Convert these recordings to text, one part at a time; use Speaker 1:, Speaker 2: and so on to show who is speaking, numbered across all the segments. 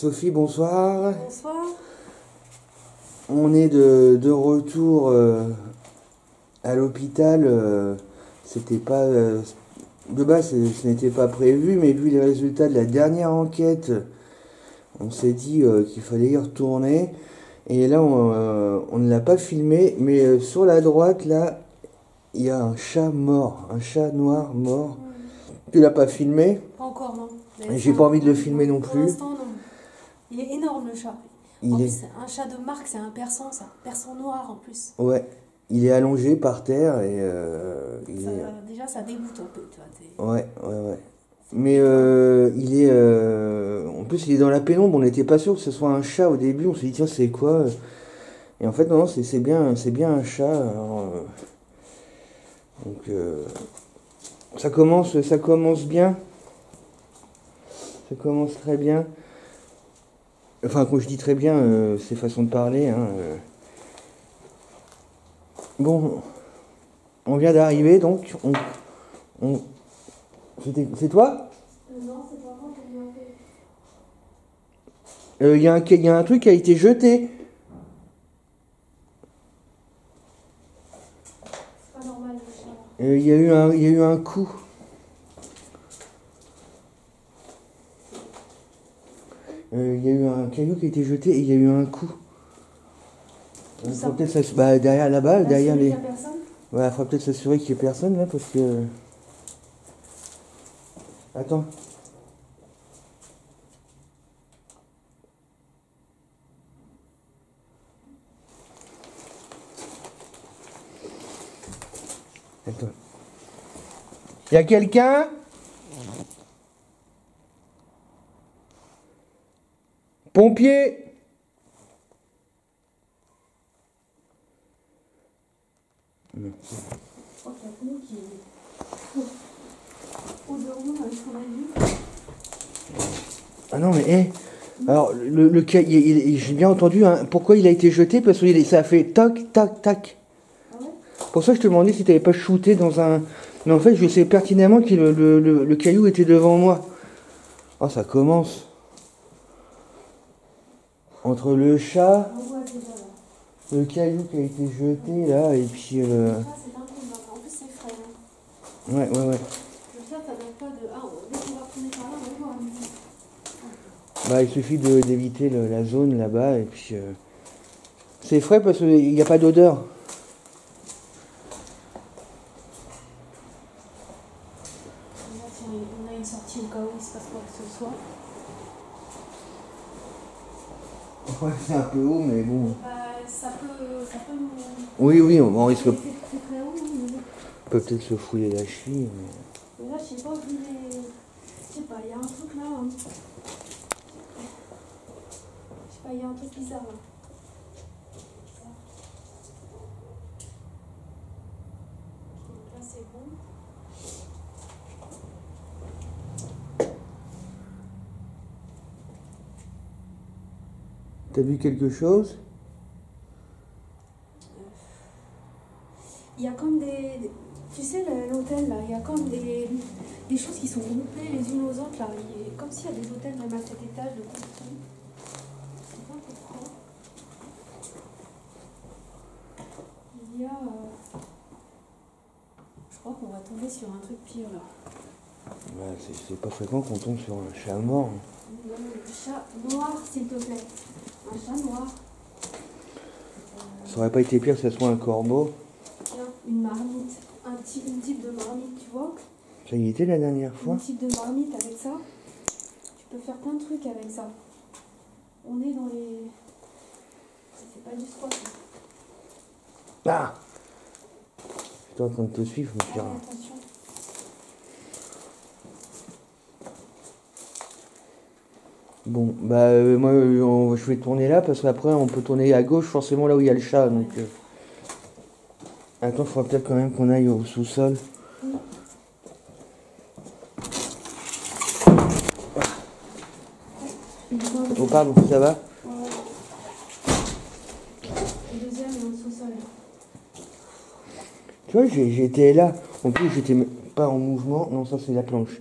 Speaker 1: Sophie, bonsoir.
Speaker 2: Bonsoir.
Speaker 1: On est de retour à l'hôpital. C'était pas de base, ce n'était pas prévu, mais vu les résultats de la dernière enquête, on s'est dit qu'il fallait y retourner. Et là, on ne l'a pas filmé, mais sur la droite, là, il y a un chat mort, un chat noir mort. Tu l'as pas filmé?
Speaker 2: Pas encore, non.
Speaker 1: Et j'ai pas envie de le filmer non
Speaker 2: Pour
Speaker 1: plus.
Speaker 2: l'instant, non. Il est énorme, le chat.
Speaker 1: Il est...
Speaker 2: C'est un chat de marque, c'est un persan, ça. Persan noir, en plus.
Speaker 1: Ouais, il est allongé par terre et
Speaker 2: Déjà, ça dégoûte un peu, tu vois.
Speaker 1: Ouais. Mais il est... En plus, il est dans la pénombre. On n'était pas sûr que ce soit un chat au début. On s'est dit, tiens, c'est quoi? Et en fait, non, c'est bien un chat. Alors, donc, ça commence bien. Ça commence très bien. Enfin, quand je dis très bien, c'est façon de parler. Hein, Bon, on vient d'arriver, donc c'est toi?
Speaker 2: Non, c'est pas moi qui l'ai fait.
Speaker 1: Il y a un truc qui a été jeté.
Speaker 2: C'est pas normal, le chat.
Speaker 1: Il y a eu un coup. Il y a eu un caillou qui a été jeté et il y a eu un coup. Faut peut-être derrière là-bas, derrière les... Ouais, faudra peut-être s'assurer qu'il n'y ait personne là parce que... Attends. Attends. Y a quelqu'un? Pompier!
Speaker 2: Je crois qu'il y a que nous qui au dehors avec ce qu'on a vu.
Speaker 1: Ah non mais alors j'ai bien entendu hein, pourquoi il a été jeté parce que ça a fait toc tac tac.
Speaker 2: Ah ouais?
Speaker 1: Pour ça je te demandais si tu n'avais pas shooté dans un... Mais en fait je sais pertinemment que le caillou était devant moi. Oh ça commence. Entre le chat, le caillou qui a été jeté là et puis le...
Speaker 2: Le chat, c'est un peu, en plus c'est frais. Hein.
Speaker 1: Ouais.
Speaker 2: Le chat, ça donne pas de... Ah, dès qu'on va tourner par là, on va voir un petit.
Speaker 1: Bah il suffit d'éviter la zone là-bas et puis... C'est frais parce qu'il n'y a pas d'odeur.
Speaker 2: Là, si on a une sortie au cas où il se passe quoi que ce soit.
Speaker 1: Ouais, c'est un peu haut mais bon...
Speaker 2: Bah, ça peut nous...
Speaker 1: Oui, on risque...
Speaker 2: C'est très haut, mais...
Speaker 1: On peut peut-être se fouiller la cheville mais...
Speaker 2: Mais là, je sais pas, vu les... Je sais pas, il y a un truc là. Hein. Je sais pas, il y a un truc bizarre là. Là, c'est bon.
Speaker 1: T'as vu quelque chose?
Speaker 2: Il y a comme des... Tu sais, l'hôtel là, il y a comme des choses qui sont groupées les unes aux autres là. Comme s'il y a des hôtels même à cet étage de construction. Je sais pas pourquoi. Il y a... Je crois qu'on va tomber sur un truc pire là.
Speaker 1: Bah, c'est pas fréquent qu'on tombe sur un chat mort.
Speaker 2: Non, le chat noir, s'il te plaît. Un chat noir.
Speaker 1: Ça aurait pas été pire que ce soit un corbeau.
Speaker 2: Tiens, une marmite. Une type de marmite, tu vois.
Speaker 1: Ça y était la dernière fois.
Speaker 2: Un type de marmite avec ça. Tu peux faire plein de trucs avec ça. On est dans les... C'est pas du squat.
Speaker 1: Ah! J'étais en train de te suivre, je me suis dit,
Speaker 2: Attention.
Speaker 1: bon, bah moi je vais tourner là parce qu'après on peut tourner à gauche forcément là où il y a le chat donc... Attends, il faudra peut-être quand même qu'on aille au sous-sol. Oh pardon, ça va?
Speaker 2: Ouais. Le deuxième est au sous-sol.
Speaker 1: Tu vois, j'étais là. En plus, j'étais pas en mouvement. Non, ça c'est la planche.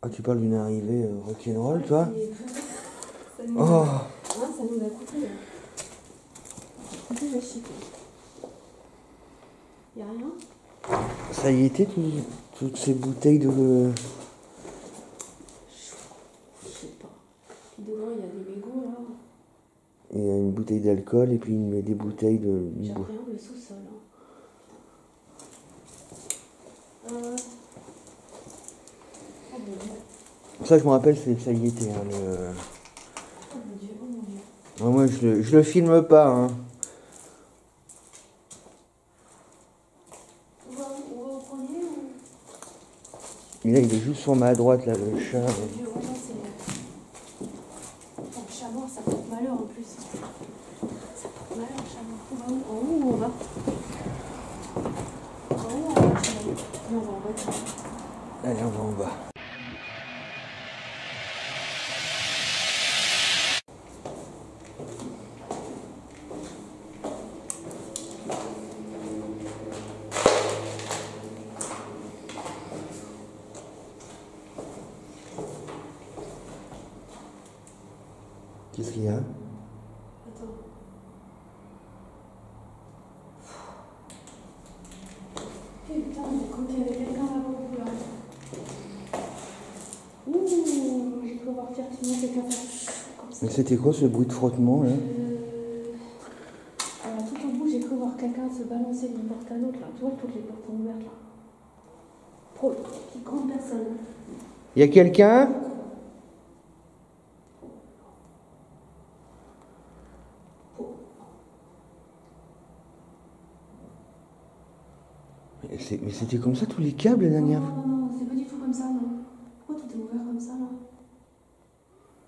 Speaker 1: Ah, tu parles d'une arrivée rock'n'roll, toi?
Speaker 2: Ça nous,
Speaker 1: Oh,
Speaker 2: ça nous a coûté. Coûté la chic. Y'a rien?
Speaker 1: ça y était, toutes ces bouteilles de...
Speaker 2: Je sais pas. Puis dedans, il y a des mégots là.
Speaker 1: Il y a une bouteille d'alcool et puis il met des bouteilles de...
Speaker 2: J'ai rien le sous-sol. Hein. Oh mon dieu.
Speaker 1: Ça, je me rappelle, ça y était. Hein,
Speaker 2: Oh mon dieu, oh mon dieu.
Speaker 1: Moi, je le filme pas. Hein.
Speaker 2: On va au premier ou...
Speaker 1: Et là, il est juste sur ma droite, là, le chat.
Speaker 2: Oh mon dieu, ouais, non, c'est... Oh, le chat noir, ça porte malheur en plus. Ça porte malheur, le chat noir. On va où? En haut ou en bas? En haut ou en bas, chat noir? Non, on va en bas.
Speaker 1: Allez, on va en bas. Qu'est-ce qu'il y a?
Speaker 2: Attends. Putain, j'ai cru qu'il y avait quelqu'un là-bas au bout là. Ouh, j'ai cru voir effectivement quelqu'un faire comme ça.
Speaker 1: Mais c'était quoi ce bruit de frottement, là?
Speaker 2: Alors tout au bout, j'ai cru voir quelqu'un se balancer d'une porte à l'autre là. Tu vois, toutes les portes sont ouvertes là. Trop, petite grande personne.
Speaker 1: Il y a quelqu'un? Mais c'était comme ça tous les câbles la dernière fois?
Speaker 2: Non, c'est pas du tout comme ça, non. Pourquoi tout est ouvert comme ça là?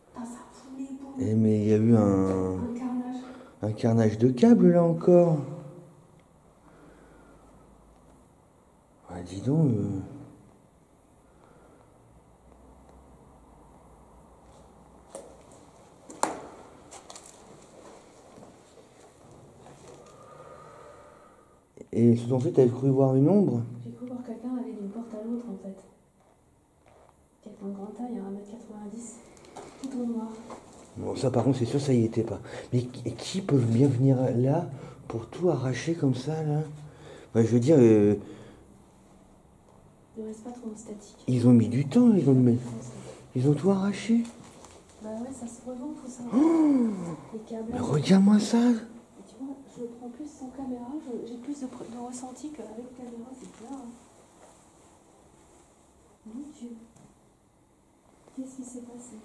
Speaker 2: Putain, ça fout les boules.
Speaker 1: Eh, mais il y a eu
Speaker 2: Un carnage.
Speaker 1: un carnage de câbles là encore. Ah, dis donc. Et en fait, t'avais cru voir une ombre?
Speaker 2: J'ai cru voir quelqu'un aller d'une porte à l'autre en fait. Quelqu'un de grande taille, 1m90, tout en noir.
Speaker 1: Bon, ça par contre, c'est sûr, ça y était pas. Mais qui peut bien venir là pour tout arracher comme ça, là? Enfin, je veux dire,
Speaker 2: Ne reste pas trop en statique.
Speaker 1: ils ont mis du temps, ils ont tout arraché.
Speaker 2: Bah ouais, ça se revend tout ça.
Speaker 1: Oh,
Speaker 2: Les câbles.
Speaker 1: mais regarde-moi ça.
Speaker 2: Et tu vois, je le prends plus sans caméra, j'ai plus de ressenti qu'avec caméra, c'est clair. Hein. Mon Dieu. Qu'est-ce qui s'est passé?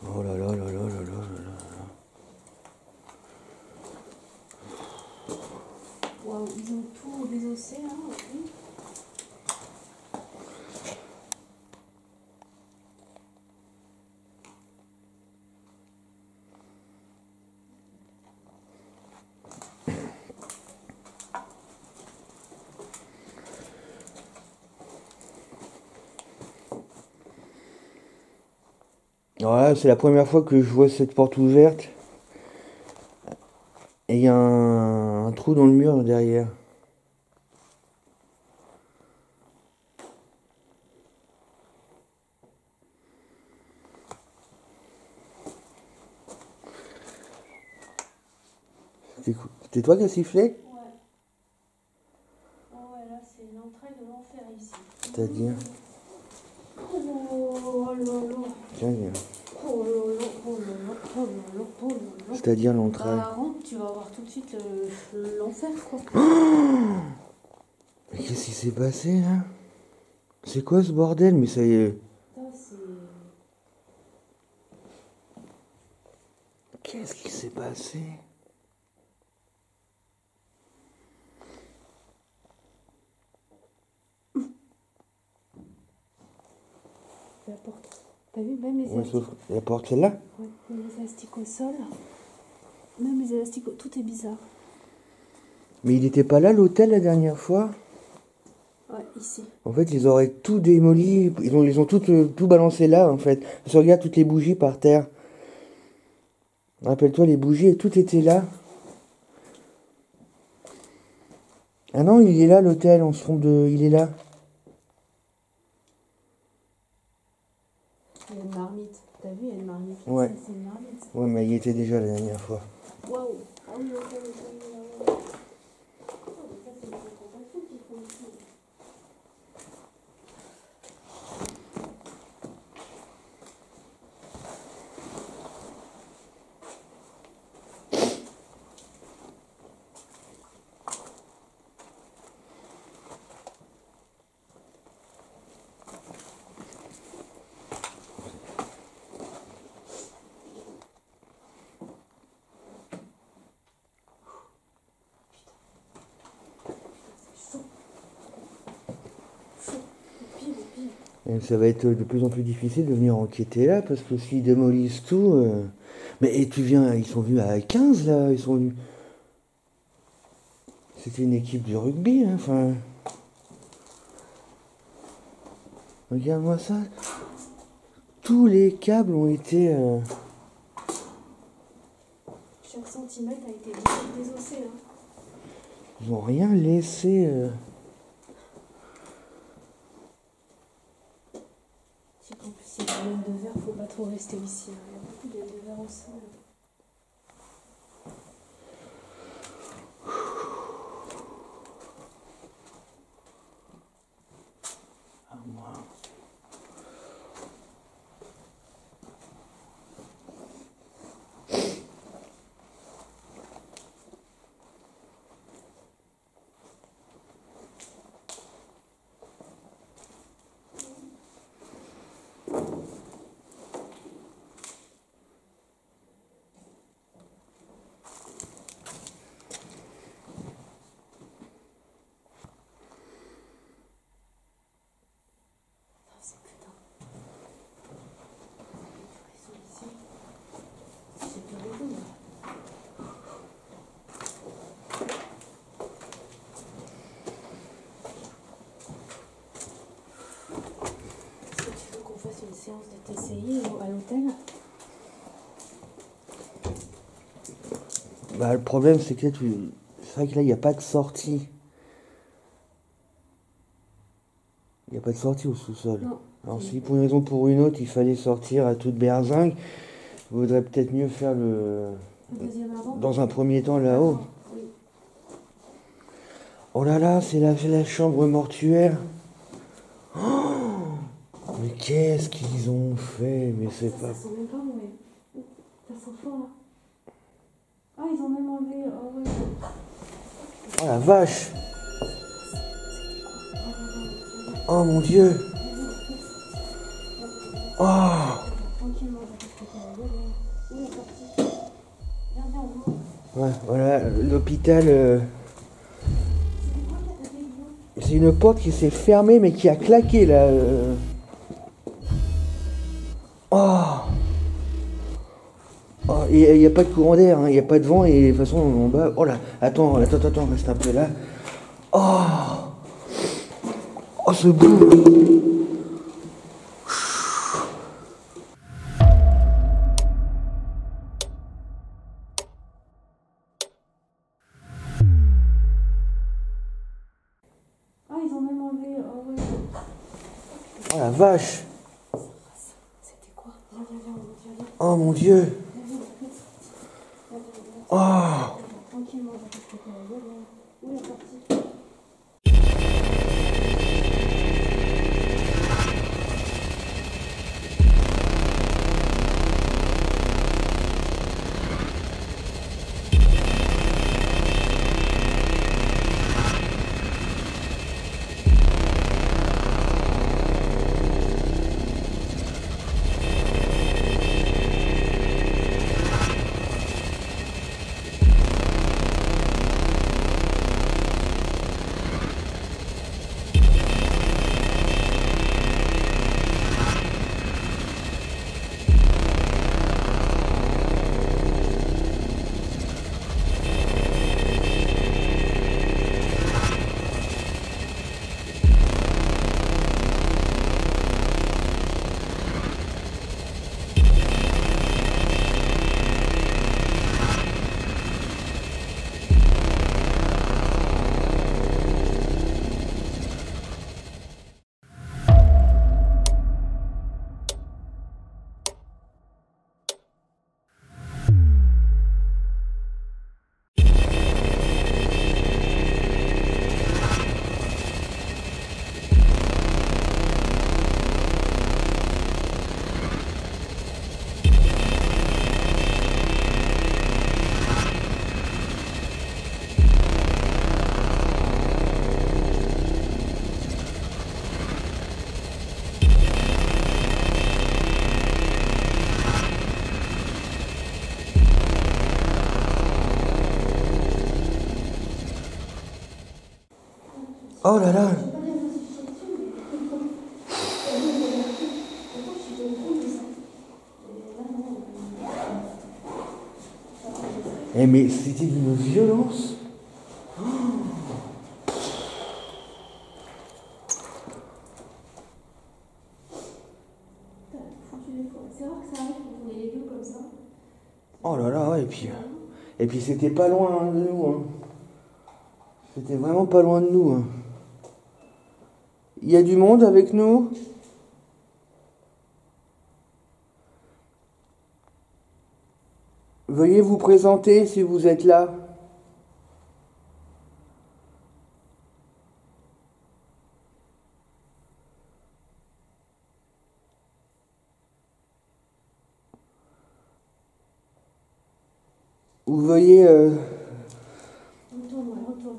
Speaker 1: Oh là là là là là là là là.
Speaker 2: Waouh, ils ont tout désossé là, ok.
Speaker 1: Alors là, c'est la première fois que je vois cette porte ouverte. Et il y a un trou dans le mur derrière. C'était toi qui as sifflé?
Speaker 2: Ouais. Oh ouais, là c'est l'entrée de l'enfer ici.
Speaker 1: C'est-à-dire?
Speaker 2: Oh là là.
Speaker 1: Tiens, viens.
Speaker 2: Oh là là, oh là là, oh là là, oh là là.
Speaker 1: C'est-à-dire l'entrée.
Speaker 2: Bah rentre, tu vas voir tout de suite l'enfer quoi.
Speaker 1: Mais qu'est-ce qui s'est passé là? C'est quoi ce bordel? Mais ça y est.
Speaker 2: Ça c'est...
Speaker 1: Qu'est-ce qui s'est passé?
Speaker 2: La porte. T'as vu même les
Speaker 1: Ouais,
Speaker 2: élastiques?
Speaker 1: sauf la porte celle-là?
Speaker 2: Ouais, même les élastiques au sol. Même les élastiques, tout est bizarre.
Speaker 1: Mais il n'était pas là l'hôtel la dernière fois?
Speaker 2: Ouais, ici.
Speaker 1: En fait, ils auraient tout démoli, ils ont tout balancé là, en fait. Parce que regarde toutes les bougies par terre. Rappelle-toi, les bougies, tout était là. Ah non, il est là, l'hôtel, on se trompe de... Il est là.
Speaker 2: Il y a une marmite. T'as vu, il y a une marmite.
Speaker 1: Ouais.
Speaker 2: Ça, c'est une marmite.
Speaker 1: Ouais, mais il était déjà la dernière fois.
Speaker 2: Waouh. Ah oui, ok, ok, ok. Oh, mais ça, c'est une présentation qu'ils font ici.
Speaker 1: Et ça va être de plus en plus difficile de venir enquêter là, parce que s'ils démolissent tout... Mais et tu viens, ils sont venus à 15 là, ils sont venus... C'était une équipe de rugby, hein, enfin... Regarde-moi ça. Tous les câbles ont été...
Speaker 2: Chaque centimètre a été désossé. Hein.
Speaker 1: Ils ont rien laissé...
Speaker 2: Je sais qu'en plus, il y a des laines de verre, faut pas trop rester ici. Hein. Il y a beaucoup de laines de verre aussi.
Speaker 1: Ah, moi... Une séance de TCI à l'hôtel. Bah, le problème, c'est que là, c'est vrai que là, il n'y a pas de sortie. Il n'y a pas de sortie au sous-sol.
Speaker 2: Non.
Speaker 1: Alors, si pour une raison ou pour une autre, il fallait sortir à toute berzingue, il vaudrait peut-être mieux faire le
Speaker 2: deuxième avant.
Speaker 1: dans un premier temps là-haut.
Speaker 2: Oui.
Speaker 1: Oh là là, c'est la chambre mortuaire. Oh, mais qu'est-ce qu'ils ont fait? Mais c'est pas...
Speaker 2: Ça sent même pas mauvais. Ça sent fort là. Ah, ils ont même enlevé. Oh, ouais.
Speaker 1: Oh la vache! Oh mon Dieu! Oh!
Speaker 2: Tranquillement, où est la sortie? Viens, on va.
Speaker 1: Ouais, voilà, l'hôpital... C'est une porte qui s'est fermée mais qui a claqué là. Oh! Oh, et il n'y a pas de courant d'air, hein, il n'y a pas de vent et de toute façon en bas. Oh là, attends, reste un peu là. Oh! Oh ce bout!
Speaker 2: Ah, ils ont même enlevé. Oh, ouais.
Speaker 1: Oh la vache!
Speaker 2: C'était quoi? Viens.
Speaker 1: Oh mon Dieu! Oh!
Speaker 2: Tranquillement, où est la sortie?
Speaker 1: Oh là là.
Speaker 2: J'ai pas réfléchi dessus, mais pourtant, je suis dans le coup de ça. Et là, non.
Speaker 1: Eh mais c'était d'une violence.
Speaker 2: Putain, foutu des fois. C'est rare que ça arrive quand on est les deux comme ça.
Speaker 1: Oh là là, ouais, et puis c'était pas loin de nous, hein. C'était vraiment pas loin de nous, hein. Il y a du monde avec nous? Veuillez vous présenter si vous êtes là. Ou veuillez
Speaker 2: Retourne, ouais, retourne.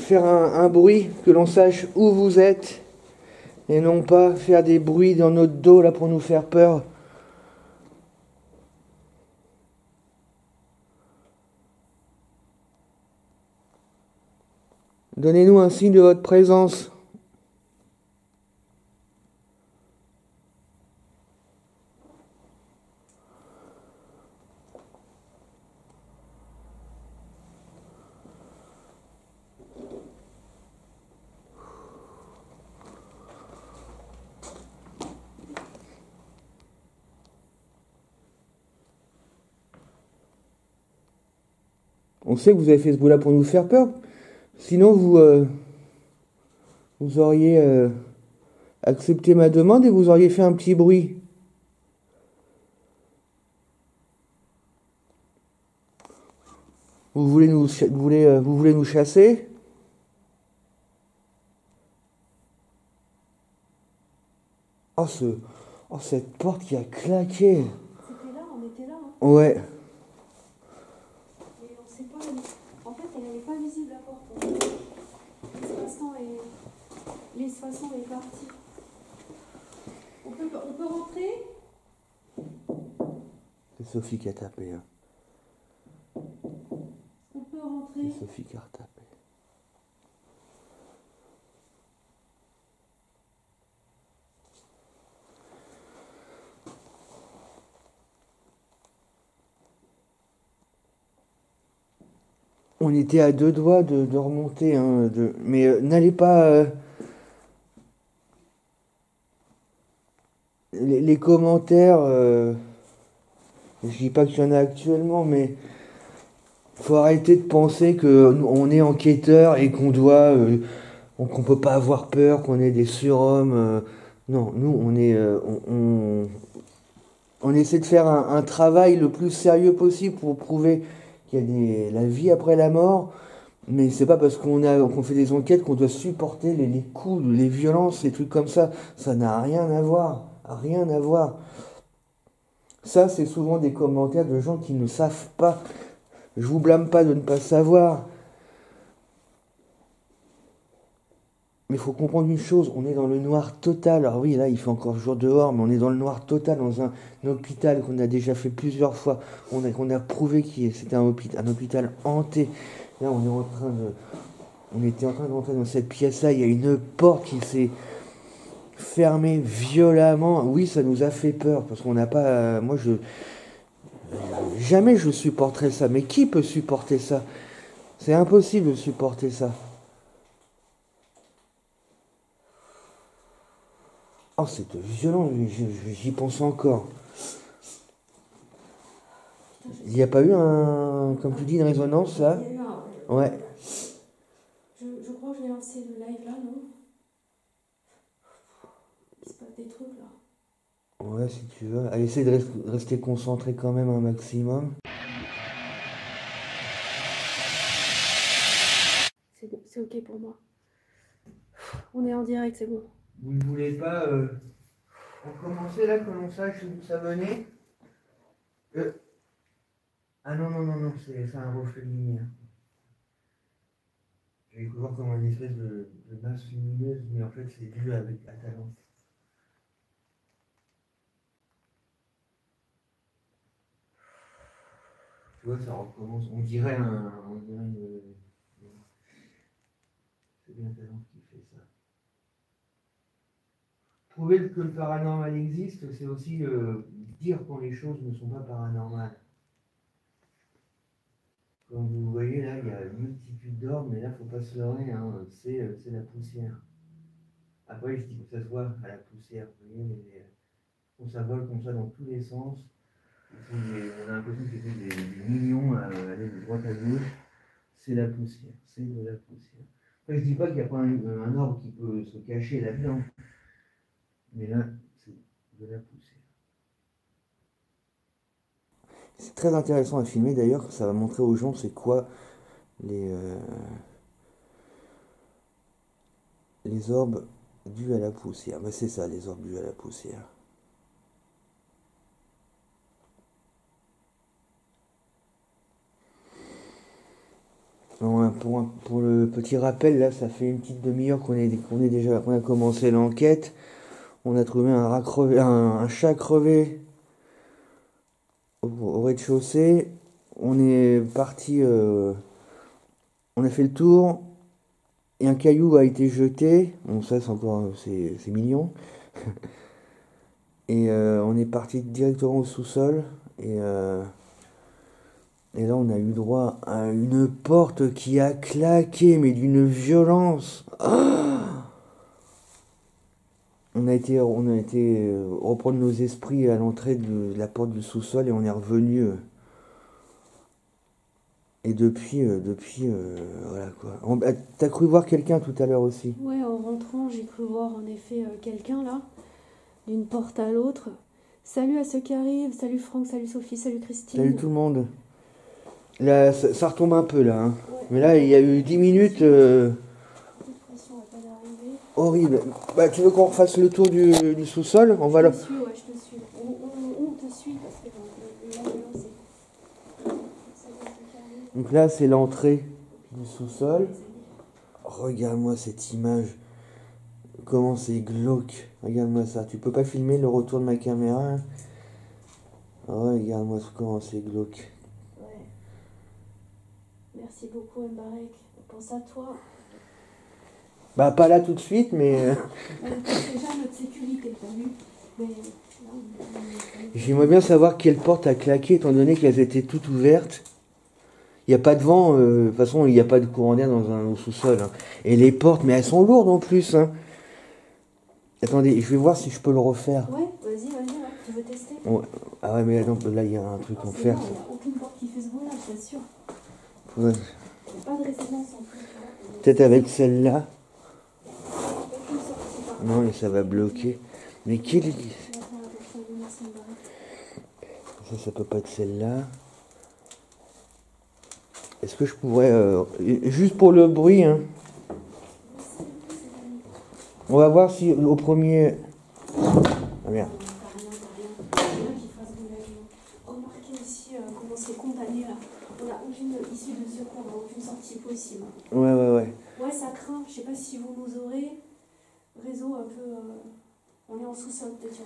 Speaker 1: faire un bruit, que l'on sache où vous êtes, et non pas faire des bruits dans notre dos là pour nous faire peur. Donnez-nous un signe de votre présence. On sait que vous avez fait ce bruit là pour nous faire peur. Sinon vous auriez accepté ma demande et vous auriez fait un petit bruit. Vous voulez nous chasser? Oh, cette porte qui a claqué.
Speaker 2: C'était là, on était là. Hein.
Speaker 1: Ouais.
Speaker 2: Et on sait pas. En fait, elle n'est pas visible la porte. L'espace-temps est parti. On peut rentrer?
Speaker 1: C'est Sophie qui a tapé. Hein.
Speaker 2: On peut rentrer.
Speaker 1: C'est Sophie qui a retapé. On était à deux doigts de remonter, hein, mais n'allez pas. Les commentaires, je dis pas qu'il y en a actuellement, mais faut arrêter de penser que on est enquêteur et qu'on doit, qu'on peut pas avoir peur, qu'on est des surhommes. Non, nous on est, on essaie de faire un travail le plus sérieux possible pour prouver qu'il y a la vie après la mort. Mais c'est pas parce qu'on fait des enquêtes qu'on doit supporter les coups, les violences, les trucs comme ça. Ça n'a rien à voir. Rien à voir. Ça, c'est souvent des commentaires de gens qui ne savent pas. Je vous blâme pas de ne pas savoir. Mais il faut comprendre une chose, on est dans le noir total. Alors oui, là, il fait encore jour dehors, mais on est dans le noir total, dans un hôpital qu'on a déjà fait plusieurs fois. On a prouvé que c'était un hôpital hanté. Là, on était en train de rentrer dans cette pièce-là. Il y a une porte qui s'est fermée violemment. Oui, ça nous a fait peur parce qu'on n'a pas. Jamais je supporterais ça. Mais qui peut supporter ça? C'est impossible de supporter ça. Oh, c'est violent. J'y pense encore. Il n'y a pas eu comme tu dis, une résonance là?
Speaker 2: Il y a eu un.
Speaker 1: Ouais.
Speaker 2: Je crois que je vais lancer le live là, non? Il se passe des trucs là.
Speaker 1: Ouais, si tu veux. Allez, essaye de rester concentré quand même un maximum.
Speaker 2: C'est bon, c'est ok pour moi. On est en direct, c'est bon.
Speaker 1: Vous ne voulez pas recommencer là, que l'on sache d'où ça venait? Ah non, non, non, non, c'est un reflet de lumière. J'ai découvert comme une espèce de masse lumineuse, mais en fait c'est dû à ta lampe. Tu vois, ça recommence. On dirait C'est bien Talent qui fait ça. Prouver que le paranormal existe, c'est aussi dire quand les choses ne sont pas paranormales. Comme vous voyez là, il y a une multitude d'orbes, mais là, il ne faut pas se leurrer, hein, c'est la poussière. Après, je dis que ça se voit à la poussière, vous voyez, on ça vole comme ça dans tous les sens. On a l'impression qu'il y a des millions à aller de droite à gauche. C'est la poussière, c'est de la poussière. Après, je dis pas qu'il n'y a pas un orbe qui peut se cacher là-dedans, mais là, c'est de la poussière. C'est très intéressant à filmer d'ailleurs, ça va montrer aux gens c'est quoi les orbes dus à la poussière. Ben, c'est ça, les orbes dus à la poussière. Pour le petit rappel, là, ça fait une petite demi-heure qu'on a commencé l'enquête. On a trouvé un chat crevé au rez-de-chaussée. On est parti, on a fait le tour. Et un caillou a été jeté. Bon, ça, c'est mignon. Et on est parti directement au sous-sol. Et là, on a eu droit à une porte qui a claqué, mais d'une violence. On a été reprendre nos esprits à l'entrée de la porte du sous-sol et on est revenu. Et depuis, voilà quoi. T'as cru voir quelqu'un tout à l'heure aussi?
Speaker 2: Ouais, en rentrant, j'ai cru voir en effet quelqu'un là, d'une porte à l'autre. Salut à ceux qui arrivent, salut Franck, salut Sophie, salut Christine.
Speaker 1: Salut tout le monde. Là, ça retombe un peu là. Hein.
Speaker 2: Ouais.
Speaker 1: Mais là, il y a eu 10 minutes horribles. Bah, tu veux qu'on refasse le tour du sous-sol? On va là.
Speaker 2: Je te suis, ouais, je te suis. On te suit parce que l'ambulance est...
Speaker 1: Donc là, c'est l'entrée du sous-sol. Regarde-moi cette image. Comment c'est glauque. Regarde-moi ça. Tu peux pas filmer le retour de ma caméra? Hein. Regarde-moi comment c'est glauque.
Speaker 2: Ouais. Merci beaucoup Mbarek. On pense à toi.
Speaker 1: Bah pas là tout de suite, mais...
Speaker 2: On est déjà à notre sécurité, t'as vu? Mais là,
Speaker 1: J'aimerais bien savoir quelle porte a claqué, étant donné qu'elles étaient toutes ouvertes. Il n'y a pas de vent, de toute façon, il n'y a pas de courant d'air au sous-sol. Hein. Et les portes, mais elles sont lourdes en plus. Hein. Attendez, je vais voir si je peux le refaire.
Speaker 2: ouais, vas-y, ouais. Tu veux tester?
Speaker 1: Ouais. Ah ouais, mais non, là, il y a un truc à faire.
Speaker 2: Il n'y a aucune porte qui fait ce bruit-là, je t'assure.
Speaker 1: Ouais.
Speaker 2: Il n'y a pas de résonance en plus.
Speaker 1: Peut-être avec celle-là.
Speaker 2: Aucune sortie.
Speaker 1: Non, et ça va bloquer. Mais quelle... Ça peut pas être celle-là. Est-ce que je pourrais... juste pour le bruit, hein. On va voir si au premier... Ah merde.
Speaker 2: Remarquez aussi comment c'est condamné là. On n'a aucune issue de secours, on n'a aucune sortie possible.
Speaker 1: Ouais.
Speaker 2: Ouais, ça craint. Je sais pas si vous nous aurez. Réseau un peu... On est en sous-sol peut-être.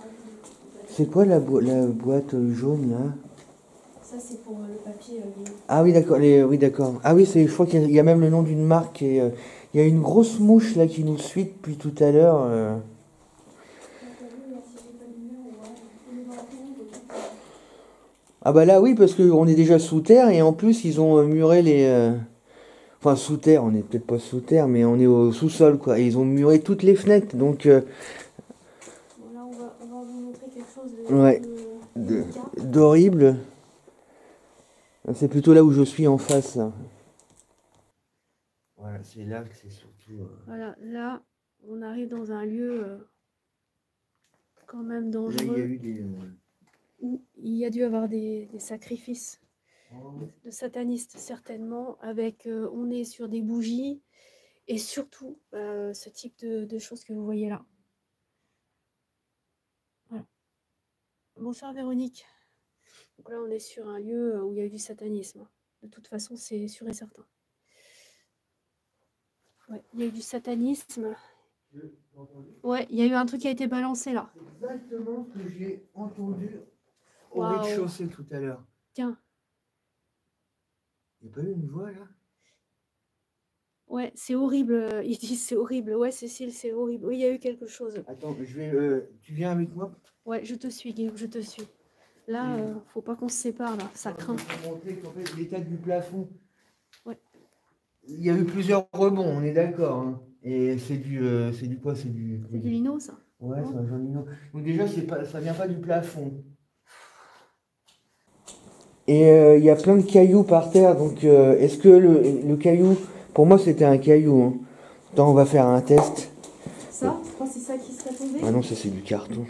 Speaker 1: C'est quoi la boîte jaune là?
Speaker 2: Ça c'est pour le papier.
Speaker 1: Ah oui d'accord, oui d'accord. Ah oui, je crois qu'il y a même le nom d'une marque et il y a une grosse mouche là qui nous suit depuis tout à l'heure. Ah bah là oui parce qu'on est déjà sous terre et en plus ils ont muré les... Enfin sous terre, on est peut-être pas sous terre mais on est au sous-sol quoi. Et ils ont muré toutes les fenêtres donc...
Speaker 2: Bon, là on va vous montrer quelque chose
Speaker 1: d'horrible. C'est plutôt là où je suis en face. Là. Voilà, c'est là que c'est surtout...
Speaker 2: Voilà, là on arrive dans un lieu quand même dangereux.
Speaker 1: Là, il y a eu des...
Speaker 2: Où il y a dû avoir des sacrifices de satanistes certainement, avec on est sur des bougies et surtout ce type de choses que vous voyez là. Voilà. Bonsoir Véronique. Donc là on est sur un lieu où il y a eu du satanisme. De toute façon c'est sûr et certain. Ouais, il y a eu du satanisme. Ouais, il y a eu un truc qui a été balancé là.
Speaker 1: C'est exactement ce que j'ai entendu au
Speaker 2: Wow.
Speaker 1: rez-de-chaussée tout à l'heure.
Speaker 2: Tiens.
Speaker 1: Il n'y a pas eu une voix là?
Speaker 2: Ouais, c'est horrible. Ils disent c'est horrible. Ouais, Cécile, c'est horrible. Oui, il y a eu quelque chose.
Speaker 1: Attends, tu viens avec moi?
Speaker 2: Ouais, je te suis, Guillaume, je te suis. Là, faut pas qu'on se sépare, là. Ça craint.
Speaker 1: Je vais montrer qu'en fait, l'état du plafond.
Speaker 2: Ouais.
Speaker 1: Il y a eu plusieurs rebonds, on est d'accord. Hein. Et c'est du quoi? C'est du.
Speaker 2: C'est du lino, ça.
Speaker 1: Ouais, c'est un jaune lino. Donc déjà, ça vient pas du plafond. Et il y a plein de cailloux par terre. Donc, est-ce que le caillou, pour moi, c'était un caillou. Hein. Attends, on va faire un test.
Speaker 2: Ça, je crois que c'est ça qui serait tombé.
Speaker 1: Ah non, ça c'est du carton.
Speaker 2: Non.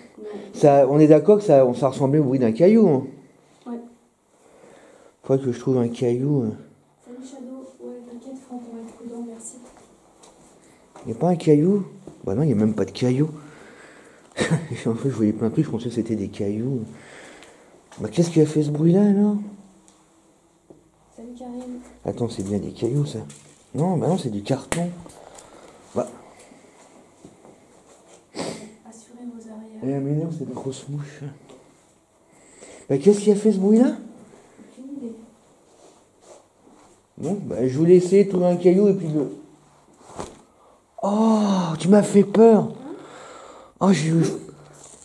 Speaker 1: Ça, on est d'accord que ça ressemblait au bruit d'un caillou. Hein.
Speaker 2: Ouais.
Speaker 1: Faudrait que je trouve un caillou.
Speaker 2: Salut Shadow. Ouais, t'inquiète, Franck, on va être prudent, merci.
Speaker 1: Il n'y a pas un caillou? Bah non, il n'y a même pas de caillou. En fait, je voyais plein de trucs, je pensais que c'était des cailloux. Bah qu'est-ce qui a fait ce bruit-là, alors?
Speaker 2: Salut Karine.
Speaker 1: Attends, c'est bien des cailloux, ça. Non, bah non, c'est du carton. Bah.
Speaker 2: Assurez vos arrières.
Speaker 1: Eh, mais non, c'est des grosses mouches. Bah qu'est-ce qui a fait ce bruit-là?
Speaker 2: Aucune idée.
Speaker 1: Bon, bah je voulais essayer de trouver un caillou et puis le... Oh, tu m'as fait peur.
Speaker 2: Hein?
Speaker 1: Oh, j'ai eu...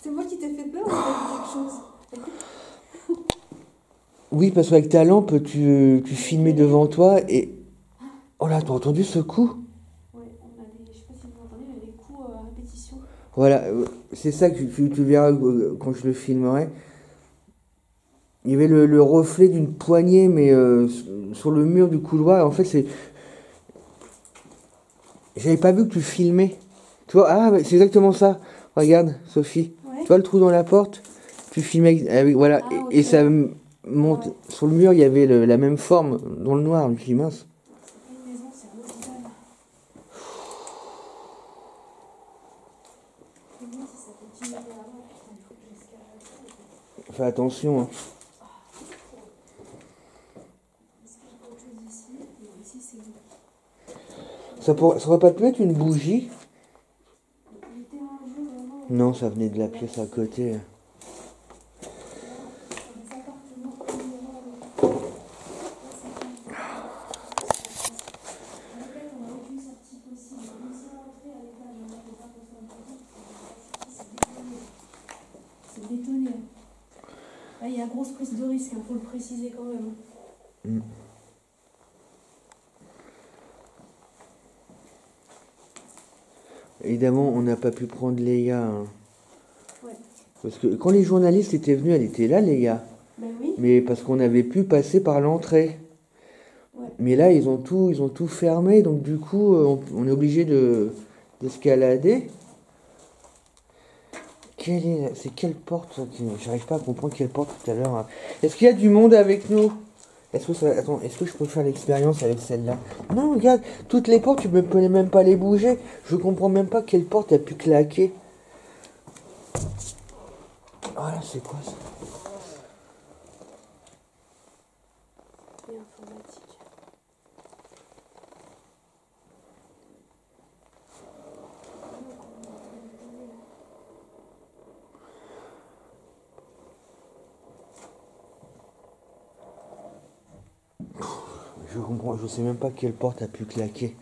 Speaker 2: C'est moi qui t'ai fait peur ou t'as vu quelque chose?
Speaker 1: Oui, parce qu'avec ta lampe, tu filmais devant toi et... Oh là, t'as entendu ce coup?
Speaker 2: Ouais, on a des... Je sais pas si vous entendez, mais des coups à répétition.
Speaker 1: Voilà, c'est ça que tu verras quand je le filmerai. Il y avait le reflet d'une poignée, mais sur le mur du couloir. En fait, c'est... J'avais pas vu que tu filmais. Tu vois, ah, c'est exactement ça. Regarde, Sophie.
Speaker 2: Ouais.
Speaker 1: Tu vois le trou dans la porte? Tu filmais voilà.
Speaker 2: Ah,
Speaker 1: Et
Speaker 2: ok.
Speaker 1: ça monte.
Speaker 2: Ouais.
Speaker 1: Sur le mur, il y avait la même forme dans le noir. Je me suis dit, mince.
Speaker 2: C'est pas une maison, c'est un hôpital. Je me demande si ça fait 10 minutes avant. Putain, il faut que j'escalade.
Speaker 1: Fais attention. Hein.
Speaker 2: Est-ce que j'ai autre chose ici? Non, ici c'est bon.
Speaker 1: Ça aurait pas pu être une bougie?
Speaker 2: Il était un jeu vraiment.
Speaker 1: Non, ça venait de la pièce à côté.
Speaker 2: Dans des appartements numéro. En fait, on a aucune sortie possible. Une seule entrée à l'étage. On ne peut pas construire un petit. C'est bétonné. C'est bétonné. Là, il y a grosse prise de risque, il faut le préciser quand même.
Speaker 1: Mm. Évidemment, on n'a pas pu prendre Léa. Hein.
Speaker 2: Ouais.
Speaker 1: Parce que quand les journalistes étaient venus, elle était là, Léa.
Speaker 2: Ben oui.
Speaker 1: Mais parce qu'on avait pu passer par l'entrée.
Speaker 2: Ouais.
Speaker 1: Mais là, ils ont tout fermé, donc du coup, on est obligé d'escalader. C'est quelle porte? J'arrive pas à comprendre quelle porte tout à l'heure. Hein. Est-ce qu'il y a du monde avec nous? Attends, est-ce que je peux faire l'expérience avec celle-là? Non, regarde, toutes les portes, tu ne peux même pas les bouger. Je comprends même pas quelle porte a pu claquer. Voilà, c'est quoi ça?
Speaker 2: Et informatique.
Speaker 1: Je comprends, je sais même pas quelle porte a pu claquer.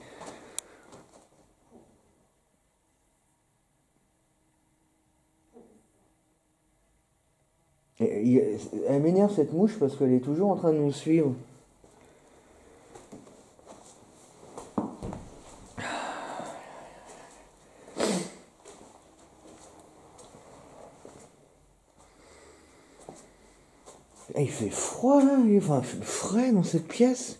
Speaker 1: Elle m'énerve cette mouche parce qu'elle est toujours en train de nous suivre. Il fait froid là, il fait frais dans cette pièce.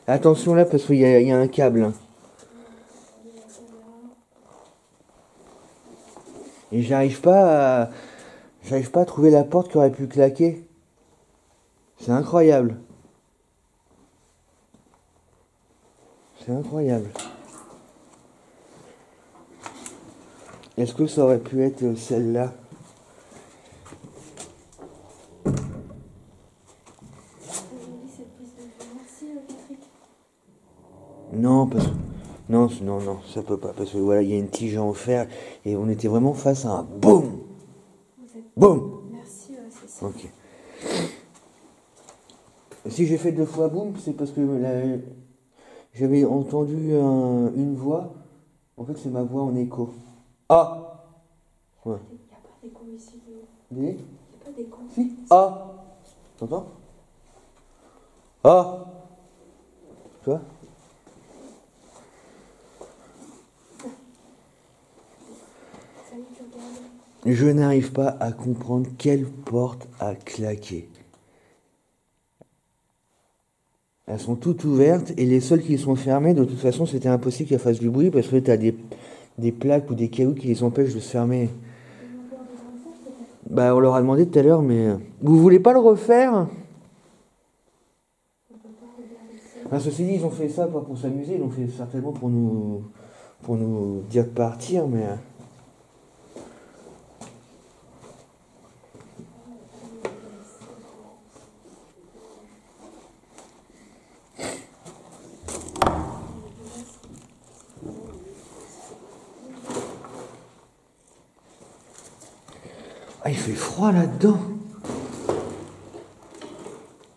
Speaker 1: Attention là parce qu'il y a un câble. Hein. Et j'arrive pas à trouver la porte qui aurait pu claquer. C'est incroyable. C'est incroyable. Est-ce que ça aurait pu être celle-là? Non, non, ça peut pas, parce que voilà, il y a une tige en fer, et on était vraiment face à un boum! Boum!
Speaker 2: Merci, Cécile.
Speaker 1: Ok. Si j'ai fait 2 fois boum, c'est parce que j'avais entendu une voix. En fait, c'est ma voix en écho. Ah! Ouais.
Speaker 2: Il n'y a pas d'écho ici.
Speaker 1: Des?
Speaker 2: Il n'y a pas d'écho.
Speaker 1: Si? Ah! T'entends? Ah! Tu vois?
Speaker 2: Salut, tu regardes.
Speaker 1: Je n'arrive pas à comprendre quelle porte a claqué. Elles sont toutes ouvertes et les seules qui sont fermées, de toute façon, c'était impossible qu'elles fassent du bruit parce que tu as des plaques ou des cailloux qui les empêchent de se fermer. Bah, on leur a demandé tout à l'heure, mais vous voulez pas le refaire? Ah, ceci dit, ils ont fait ça pas pour s'amuser, ils l'ont fait certainement pour nous dire de partir, mais. Ah, il fait froid là-dedans.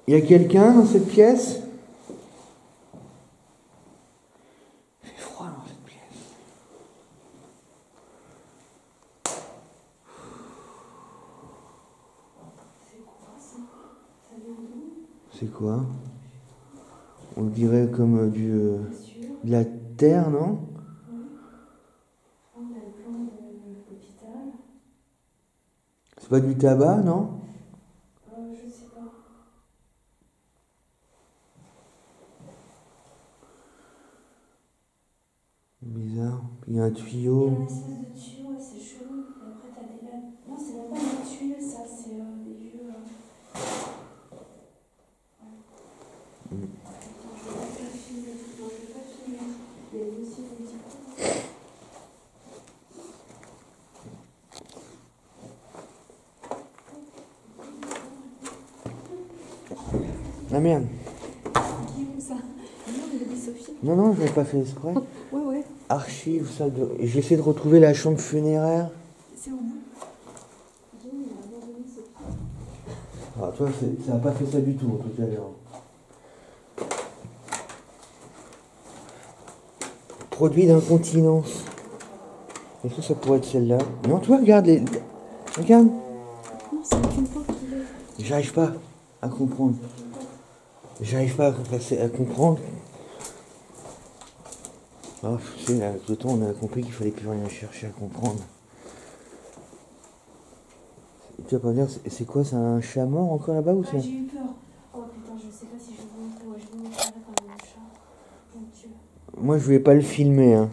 Speaker 1: Il y a quelqu'un dans cette pièce? Il fait froid dans cette pièce. C'est quoi? On dirait comme de la terre, non? C'est pas du tabac, non?
Speaker 2: Je sais pas.
Speaker 1: Bizarre. Il y a un tuyau.
Speaker 2: Il y a une espèce de tuyau, ouais, c'est chelou. Et après, t'as des lames. Non, c'est même pas un tuyau, ça, c'est des vieux. Ouais. Attends, je vais pas faire filmer. Non, je vais pas filmer. Il y a aussi des petits points.
Speaker 1: Ah merde.
Speaker 2: Qui ou ça? Non, il a dit Sophie.
Speaker 1: Non, je l'ai pas fait exprès.
Speaker 2: Ouais.
Speaker 1: Archive, ça de. J'essaie de retrouver la chambre funéraire.
Speaker 2: C'est au bout. Guillaume, il a abandonné Sophie.
Speaker 1: Ah, toi, ça n'a pas fait ça du tout, tout à l'heure. Produit d'incontinence. Est-ce que ça pourrait être celle-là? Non, toi, regarde les. Regarde.
Speaker 2: Non, c'est une porte qui est.
Speaker 1: J'arrive pas à comprendre. J'arrive pas à comprendre. Oh, tu sais, avec le temps, on a compris qu'il fallait plus rien chercher à comprendre. Tu vas pas me dire, c'est quoi? C'est un chat mort encore là-bas ou c'est...
Speaker 2: J'ai eu peur. Oh putain, je sais pas si je vais vous montrer. Ouais, je vais vous montrer comme un chat. Mon Dieu.
Speaker 1: Moi, je vais pas le filmer, hein.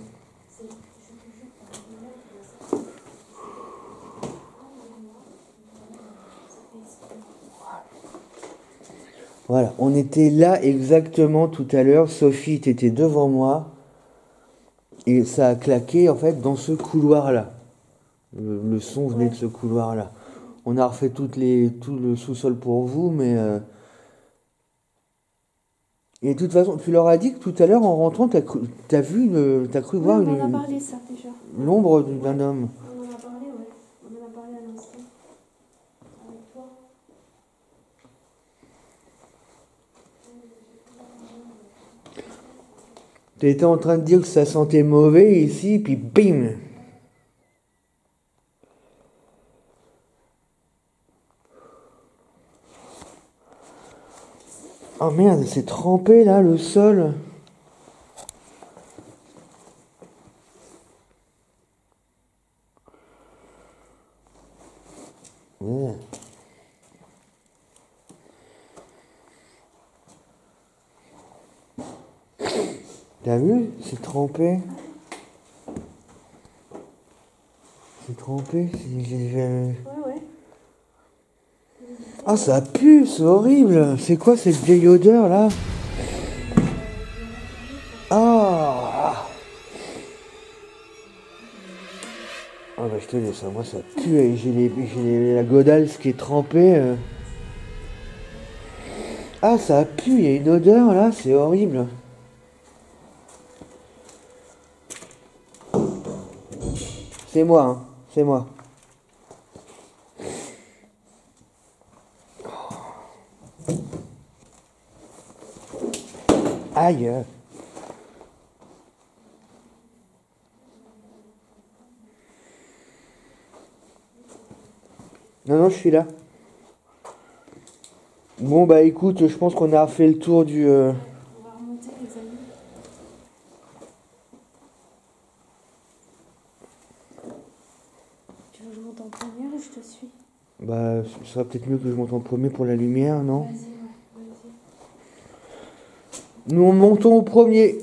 Speaker 1: Voilà, on était là exactement tout à l'heure. Sophie, t'étais devant moi. Et ça a claqué, en fait, dans ce couloir-là. Le son venait de ce couloir-là. On a refait tout le sous-sol pour vous, mais... Et de toute façon, tu leur as dit que tout à l'heure, en rentrant, t'as cru voir
Speaker 2: On en a parlé, ça, déjà.
Speaker 1: l'ombre d'un homme.
Speaker 2: On en a parlé, ouais. On en a parlé à l'instant. Avec toi.
Speaker 1: T'étais en train de dire que ça sentait mauvais ici, puis bim! Oh merde, c'est trempé là, le sol. Ouais. T'as vu? C'est trempé. C'est trempé.
Speaker 2: Ouais.
Speaker 1: Ah, ça pue, c'est horrible. C'est quoi cette vieille odeur là? Ah! Ah bah je te dis ça, moi ça pue et j'ai la godale qui est trempée. Ah, ça pue, il y a une odeur là, c'est horrible. C'est moi, hein, c'est moi. Aïe. Non, je suis là. Bon, bah écoute, je pense qu'on a fait le tour du...
Speaker 2: On va remonter, les amis. Tu veux que je monte en première ou je te suis?
Speaker 1: Bah, ce serait peut-être mieux que je monte en premier pour la lumière, non?
Speaker 2: Vas-y, ouais, vas-y.
Speaker 1: Nous montons au premier.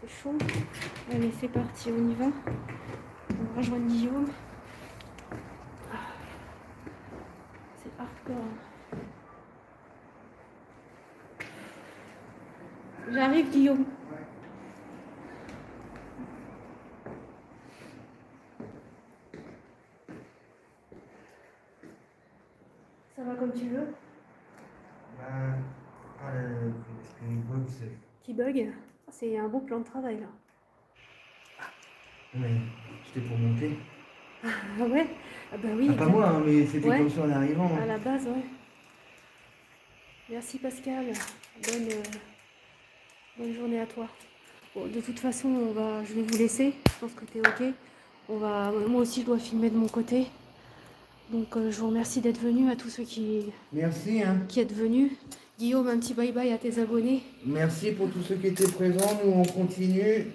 Speaker 2: C'est chaud. Allez, c'est parti, on y va. On va rejoindre Guillaume. C'est hardcore. J'arrive, Guillaume. Ça va comme tu veux. Qui bug? C'est un beau plan de travail là.
Speaker 1: Mais c'était pour monter.
Speaker 2: Ah ouais? Ah bah oui.
Speaker 1: Pas moi, hein, mais c'était
Speaker 2: Ouais.
Speaker 1: comme ça en arrivant.
Speaker 2: À la base, ouais. Merci Pascal. Bonne journée à toi. Bon, de toute façon, je vais vous laisser. Je pense que tu es ok. Moi aussi, je dois filmer de mon côté. Donc, je vous remercie d'être venus à tous ceux
Speaker 1: Merci, hein.
Speaker 2: qui êtes venus. Guillaume, un petit bye-bye à tes abonnés.
Speaker 1: Merci pour tous ceux qui étaient présents. Nous, on continue.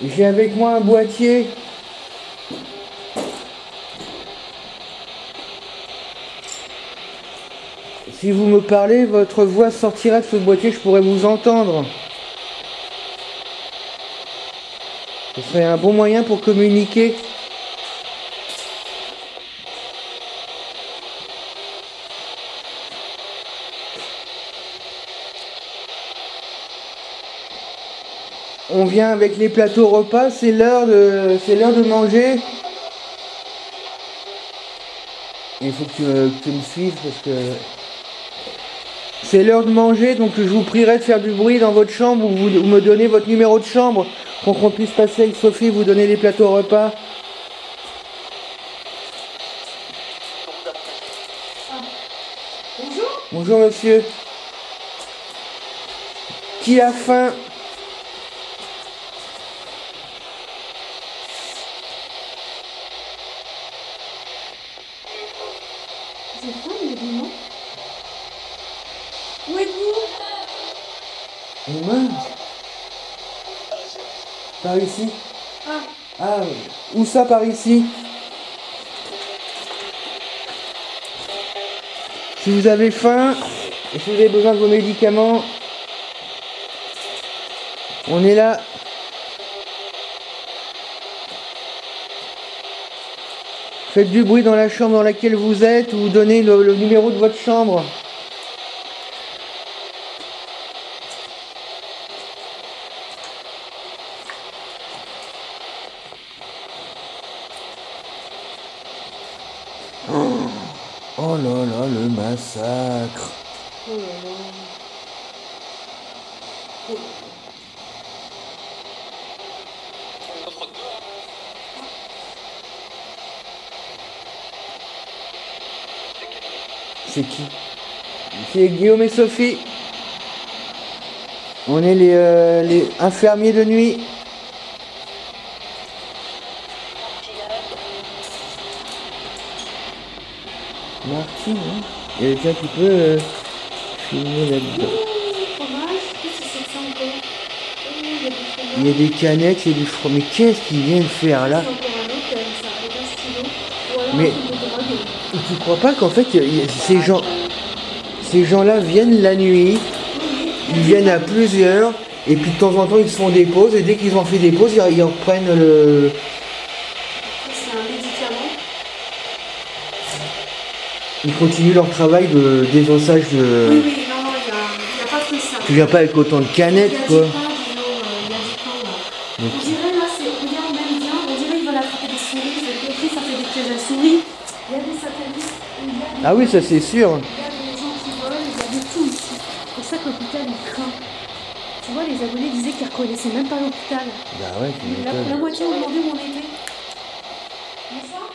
Speaker 1: J'ai avec moi un boîtier. Si vous me parlez, votre voix sortira de ce boîtier, je pourrais vous entendre. Ce serait un bon moyen pour communiquer. On vient avec les plateaux repas, c'est l'heure de manger. Il faut que tu me suives parce que c'est l'heure de manger, donc je vous prierai de faire du bruit dans votre chambre ou vous me donnez votre numéro de chambre pour qu'on puisse passer avec Sophie, vous donner les plateaux repas.
Speaker 2: Bonjour.
Speaker 1: Bonjour monsieur. Qui a faim?
Speaker 2: J'ai faim, mais dis-moi. Où êtes-vous?
Speaker 1: On mange. Par ici. Ah, où ça par ici? Si vous avez faim, et si vous avez besoin de vos médicaments, on est là. Faites du bruit dans la chambre dans laquelle vous êtes ou donnez le numéro de votre chambre. Oh là là, le massacre.
Speaker 2: Oh là là. Oh.
Speaker 1: C'est qui? C'est Guillaume et Sophie. On est les infirmiers de nuit. Martine, hein? Et tiens, tu peux filmer là-dedans.
Speaker 2: Fromage, qu'est-ce que c'est que ça encore? Il y a du fromage.
Speaker 1: Il y a des canettes, il y a du fromage. Mais qu'est-ce qu'ils viennent faire là?
Speaker 2: C'est encore un hôtel, ça, avec un stylo. Ou alors
Speaker 1: Mais-
Speaker 2: un truc de drogue.
Speaker 1: Tu crois pas qu'en fait, ces gens-là viennent la nuit, ils viennent à plusieurs, et puis de temps en temps ils se font des pauses, et dès qu'ils ont fait des pauses, ils reprennent le...
Speaker 2: C'est un médicament.
Speaker 1: Ils continuent leur travail de désossage de...
Speaker 2: Oui, oui, non, il n'y a pas que ça.
Speaker 1: Tu viens pas avec autant de
Speaker 2: Il y a
Speaker 1: canettes,
Speaker 2: du
Speaker 1: quoi.
Speaker 2: pain, disons, il y a du pain, là.
Speaker 1: Donc,
Speaker 2: On dirait là, regarde même bien, on dirait qu'ils veulent attraper des souris, j'ai compris, ça fait des pièges à souris. Il y a des satanistes, il y a des...
Speaker 1: ah oui, ça c'est sûr.
Speaker 2: Il y a des gens qui volent, il y a de tout ici. C'est pour ça que l'hôpital, il craint. Tu vois, les abonnés disaient qu'ils ne reconnaissaient même pas l'hôpital.
Speaker 1: Bah ouais, tu
Speaker 2: La
Speaker 1: m'étonnes.
Speaker 2: moitié ont demandé où on était. Bonsoir.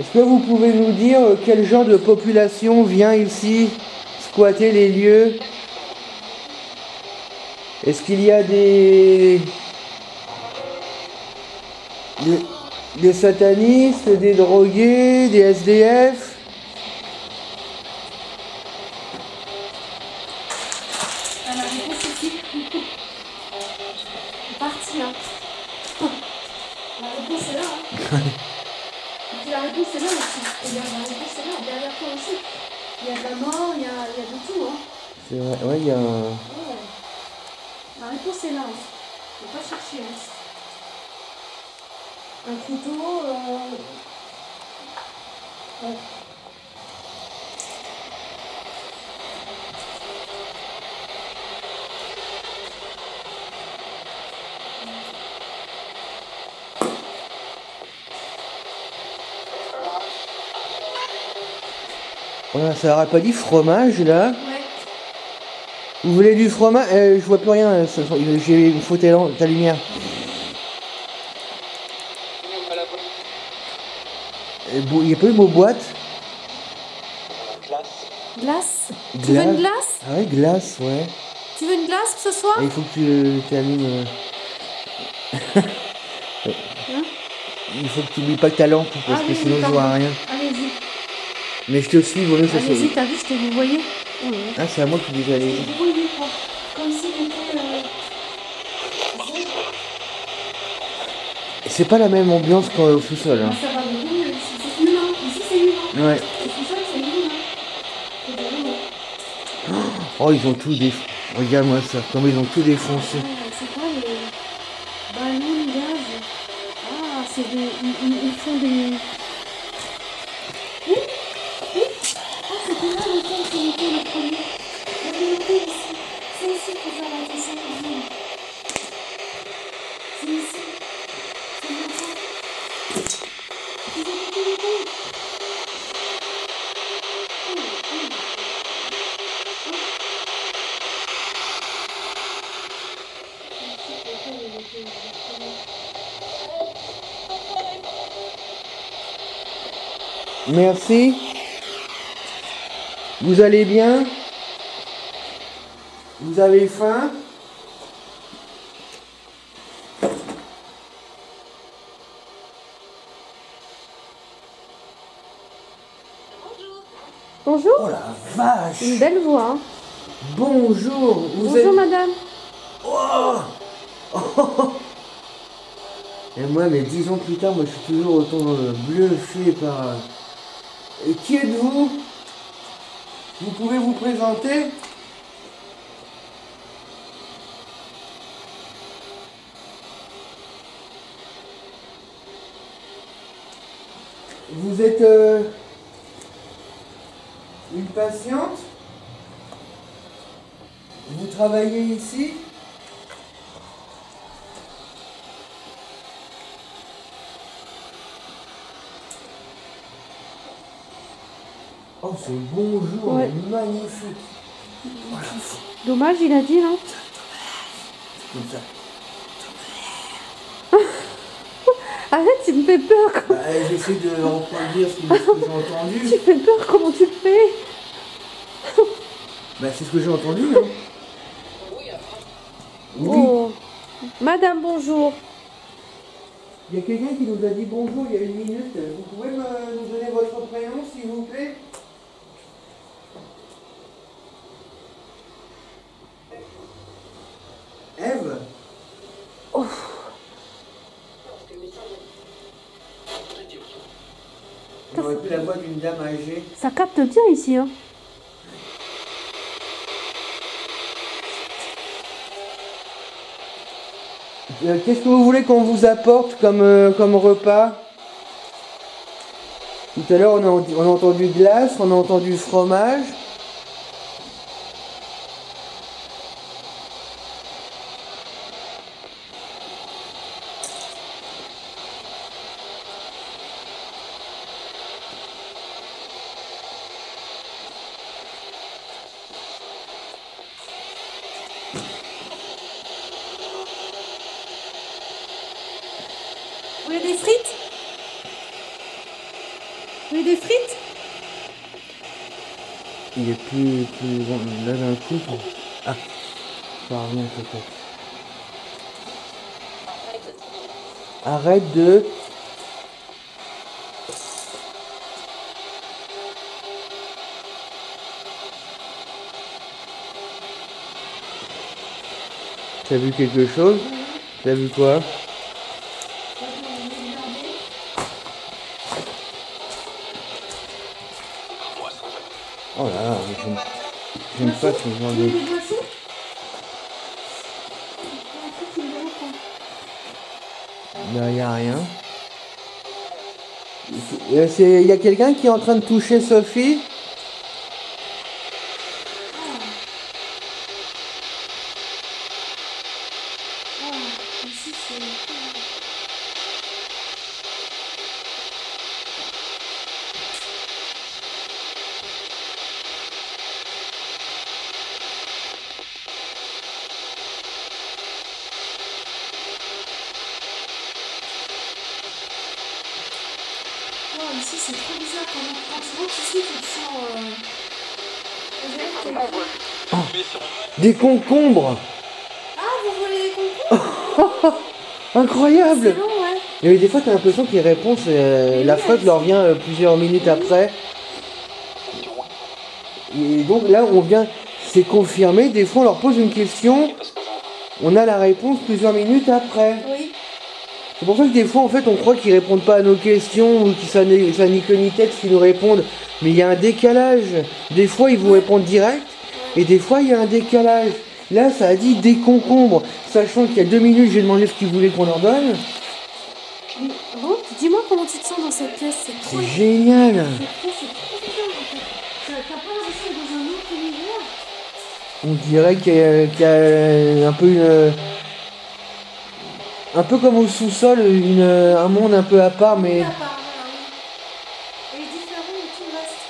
Speaker 1: Est-ce que vous pouvez nous dire quel genre de population vient ici squatter les lieux? Est-ce qu'il y a des satanistes, des drogués, des SDF?
Speaker 2: Ah, la réponse est ici. C'est parti, hein. La réponse est là, hein. Et puis la réponse est là aussi. Et la réponse est là, derrière toi aussi. Il y a de la mort, il y a de tout, hein.
Speaker 1: C'est vrai, ouais, il y a un...
Speaker 2: Ouais. La réponse est là, hein. Faut pas chercher, hein. Un couteau, ouais.
Speaker 1: Voilà, ça n'aurait pas dit fromage là?
Speaker 2: Ouais.
Speaker 1: Vous voulez du fromage? Je vois plus rien, j'ai une faute ta lumière. Il n'y a pas eu mot boîte?
Speaker 2: Glace. Tu veux une glace?
Speaker 1: Ah ouais, glace, ouais.
Speaker 2: Tu veux une glace ce soir?
Speaker 1: Il faut que tu allumes.
Speaker 2: Hein?
Speaker 1: Il faut que tu n'oublies pas ta lampe parce que sinon je vois rien.
Speaker 2: Allez-y.
Speaker 1: Mais je te suis, vaut mieux que ça soit.
Speaker 2: Allez-y, t'as vu, je t'ai vous voyez?
Speaker 1: Ah, c'est à moi qui dis allez-y.
Speaker 2: Vous voyez quoi? Comme si c'était.
Speaker 1: C'est pas la même ambiance qu'au sous-sol. Hein.
Speaker 2: Ça va beaucoup, ici c'est humain. Ici c'est humain.
Speaker 1: Ouais.
Speaker 2: Le sous-sol c'est humain.
Speaker 1: Oh, ils ont tout défoncé. Regarde-moi ça, comment ils ont tout défoncé.
Speaker 2: C'est quoi les ballons de gaz? Ah, c'est des. Ils font des. Ah, c'était là le temps qui était le premier. Regardez ici. C'est ici qu'il faut faire attention. C'est ici. C'est maintenant. Vous avez coupé le temps.
Speaker 1: Merci. Vous allez bien? Vous avez faim?
Speaker 2: Bonjour.
Speaker 1: Oh la vache!
Speaker 2: Une belle voix. Hein.
Speaker 1: Bonjour!
Speaker 2: Bonjour madame.
Speaker 1: Oh, oh. Et moi, mais 10 ans plus tard, moi je suis toujours autant bluffé par... Et qui êtes-vous? Vous pouvez vous présenter? Vous êtes une patiente? Vous travaillez ici? Oh, c'est bonjour,
Speaker 2: Ouais.
Speaker 1: magnifique. Voilà.
Speaker 2: Dommage, il a dit, non?
Speaker 1: Comme ça.
Speaker 2: Arrête, tu me fais peur.
Speaker 1: Bah, j'essaie de reproduire ce que j'ai entendu.
Speaker 2: Tu fais peur, comment tu le fais?
Speaker 1: Bah, c'est ce que j'ai entendu, hein. Oui.
Speaker 2: Oh. Madame, bonjour.
Speaker 1: Il y a quelqu'un qui nous a dit bonjour il y a une minute. Vous pouvez nous donner votre prénom, s'il vous plaît? Ève?
Speaker 2: Oh.
Speaker 1: On aurait pu la voix d'une dame âgée.
Speaker 2: Ça capte bien ici, hein.
Speaker 1: Qu'est-ce que vous voulez qu'on vous apporte comme repas? Tout à l'heure, on a entendu glace, on a entendu fromage.
Speaker 2: Vous voulez des frites? veux des frites?
Speaker 1: Il est plus bon. Là d'un coup. Ah, ça revient peut-être. Arrête de. T'as vu quelque chose? T'as vu quoi? Oh là là, j'aime pas ce genre de... Non, y a rien. Il y a quelqu'un qui est en train de toucher Sophie?
Speaker 2: Ici c'est trop bizarre quand tu rentres ici tu te sens
Speaker 1: Des concombres!
Speaker 2: Ah, vous voulez des concombres?
Speaker 1: Incroyable!
Speaker 2: C'est long, ouais.
Speaker 1: Mais des fois t'as l'impression que les réponses, la flotte leur vient plusieurs minutes après. Et donc là on vient, c'est confirmé, des fois on leur pose une question, on a la réponse plusieurs minutes après.
Speaker 2: Oui.
Speaker 1: C'est pour ça que des fois en fait on croit qu'ils répondent pas à nos questions ou que ça ni queue ni tête qu'ils nous répondent. Mais il y a un décalage. Des fois ils vous répondent direct et des fois il y a un décalage. Là ça a dit des concombres. Sachant qu'il y a 2 minutes j'ai demandé ce qu'ils voulaient qu'on leur donne.
Speaker 2: Bon, dis-moi comment tu te sens dans cette pièce. C'est trop
Speaker 1: génial.
Speaker 2: Cette pièce c'est trop bizarre en fait. T'as pas l'impression d'être dans un autre univers?
Speaker 1: On dirait qu'il y a un peu une... Un peu comme au sous-sol, un monde un peu à part, mais...
Speaker 2: À part, voilà, oui. Elle est différente de tout le reste.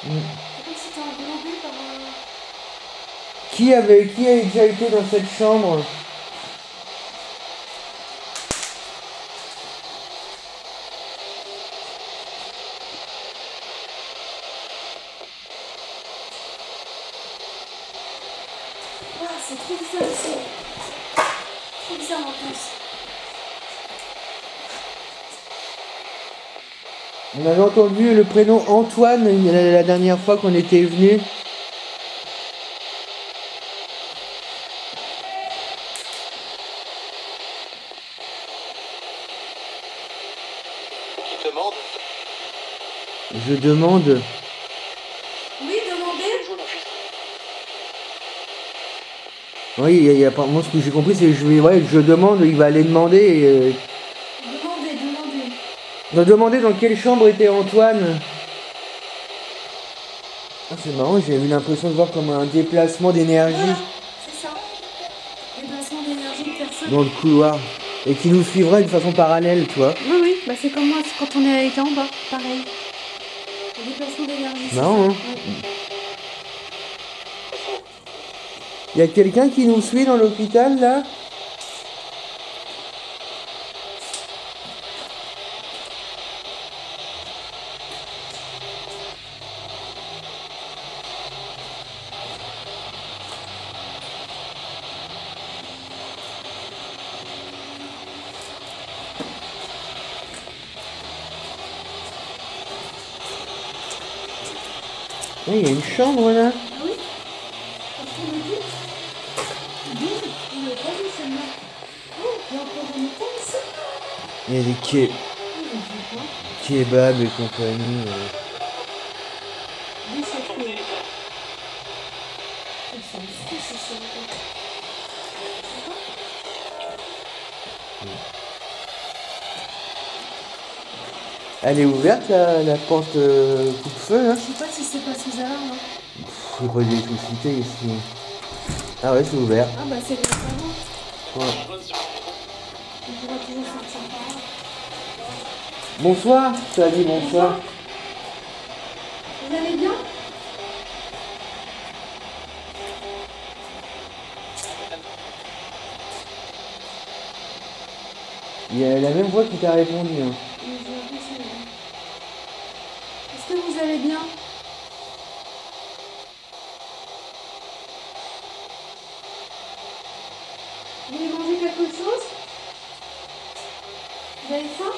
Speaker 2: C'est comme si t'es englobé par un...
Speaker 1: Qui a déjà été dans cette chambre?
Speaker 2: C'est trop bizarre ici. Trop bizarre l'ambiance.
Speaker 1: On avait entendu le prénom Antoine la dernière fois qu'on était venu.
Speaker 3: Qui demande?
Speaker 1: Je demande.
Speaker 2: Oui, demandez.
Speaker 1: Oui, moi ce que j'ai compris c'est que je demande, il va aller demander. Demander dans quelle chambre était Antoine. Ah, c'est marrant, j'ai eu l'impression de voir comme un déplacement d'énergie.
Speaker 2: Voilà, c'est ça. Déplacement d'énergie de personne.
Speaker 1: Dans le couloir. Et qui nous suivra d'une façon parallèle, tu vois.
Speaker 2: Oui, oui, bah c'est comme moi quand on était en bas, pareil. Le déplacement d'énergie.
Speaker 1: Marrant, hein. Il y a quelqu'un qui nous suit dans l'hôpital, là? Il y a une chambre, là.
Speaker 2: Ah oui.
Speaker 1: Il y a des kebabs et compagnie. Elle est ouverte la porte coupe-feu là?
Speaker 2: Je sais pas si c'est pas sous alarme.
Speaker 1: Il n'y a pas d'électricité ici. Ah ouais, c'est ouvert.
Speaker 2: Ah bah c'est bien avant.
Speaker 1: Ouais.
Speaker 2: On pourra toujours sortir par là.
Speaker 1: Bonsoir, ça a dit bonsoir.
Speaker 2: Vous allez bien?
Speaker 1: Il y a la même voix qui t'a répondu. Hein.
Speaker 2: vous allez bien? Vous voulez manger quelque chose? Vous avez faim?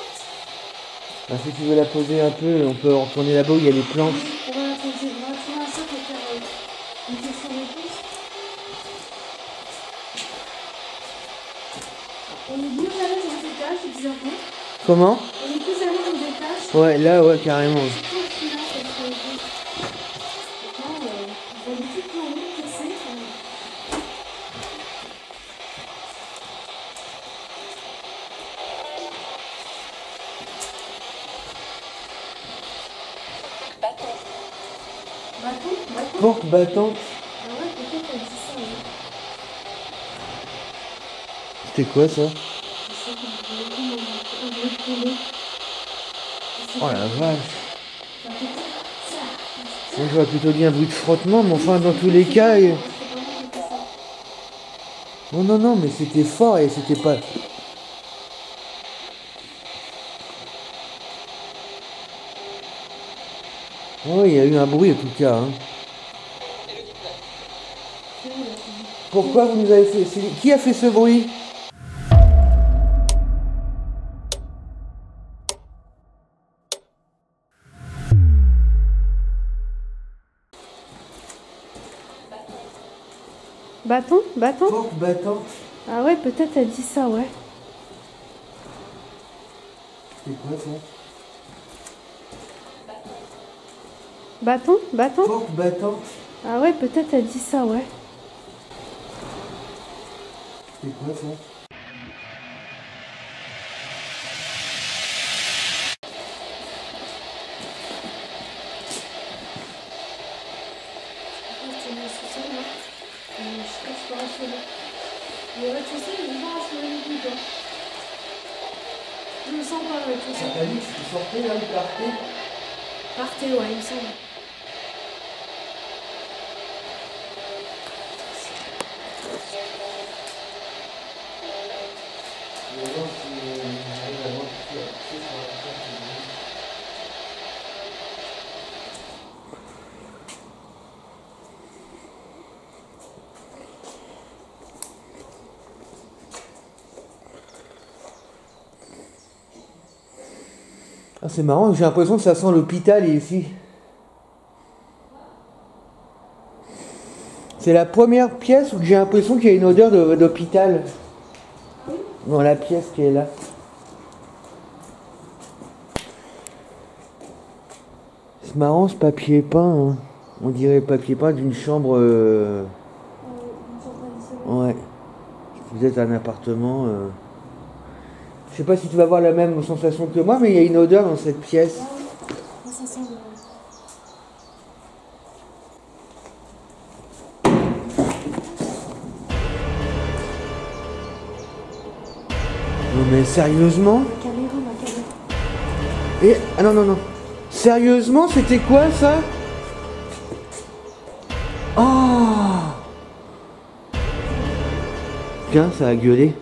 Speaker 1: Bah, si tu veux la poser un peu, on peut retourner là-bas où il y a les planches.
Speaker 2: Oui, on va la poser. On va trouver un sac pour faire une question-réponse. On est bien à l'aise aux étages, bizarrement.
Speaker 1: Comment?
Speaker 2: On est plus à l'aise aux étages.
Speaker 1: Ouais, là, ouais, carrément.
Speaker 2: Surtout celui-là, parce que maintenant, on va les tout plomber, casser. Bâton?
Speaker 1: Porte battante.
Speaker 2: Ah ouais, peut-être elle dit ça, oui.
Speaker 1: C'était quoi ça?
Speaker 2: Je sais qu'on a beaucoup un bruit de poulet.
Speaker 1: Oh la vache.
Speaker 2: Ça fait ça.
Speaker 1: Moi j'aurais plutôt dit un bruit de frottement, mais enfin dans tous les cas. Non, non, non, mais c'était fort et c'était pas. Oh, il y a eu un bruit en tout cas. Hein. Pourquoi vous nous avez fait. Qui a fait ce bruit?
Speaker 2: Bâton? Bâton?
Speaker 1: Porte battante.
Speaker 2: Ah ouais, peut-être elle dit ça, ouais.
Speaker 1: C'est quoi ça?
Speaker 2: Bâton? Bâton?
Speaker 1: Porte battante.
Speaker 2: Ah ouais, peut-être elle dit ça, ouais.
Speaker 1: C'est quoi ça?
Speaker 2: Je me sens pas avec tout ça.
Speaker 1: T'as dit que tu sortais là, vous partez?
Speaker 2: Partez, ouais, il me semble.
Speaker 1: Ah, c'est marrant, j'ai l'impression que ça sent l'hôpital ici. C'est la première pièce où j'ai l'impression qu'il y a une odeur d'hôpital. Dans la pièce qui est là. C'est marrant ce papier peint. Hein. On dirait le papier peint d'une chambre. Ouais. Vous êtes un appartement. Je sais pas si tu vas avoir la même sensation que moi, mais il y a une odeur dans cette pièce.
Speaker 2: Ça sent
Speaker 1: Non mais sérieusement?
Speaker 2: ma caméra.
Speaker 1: Et ah non non non. Sérieusement, c'était quoi ça? Oh! Tiens, ça a gueulé.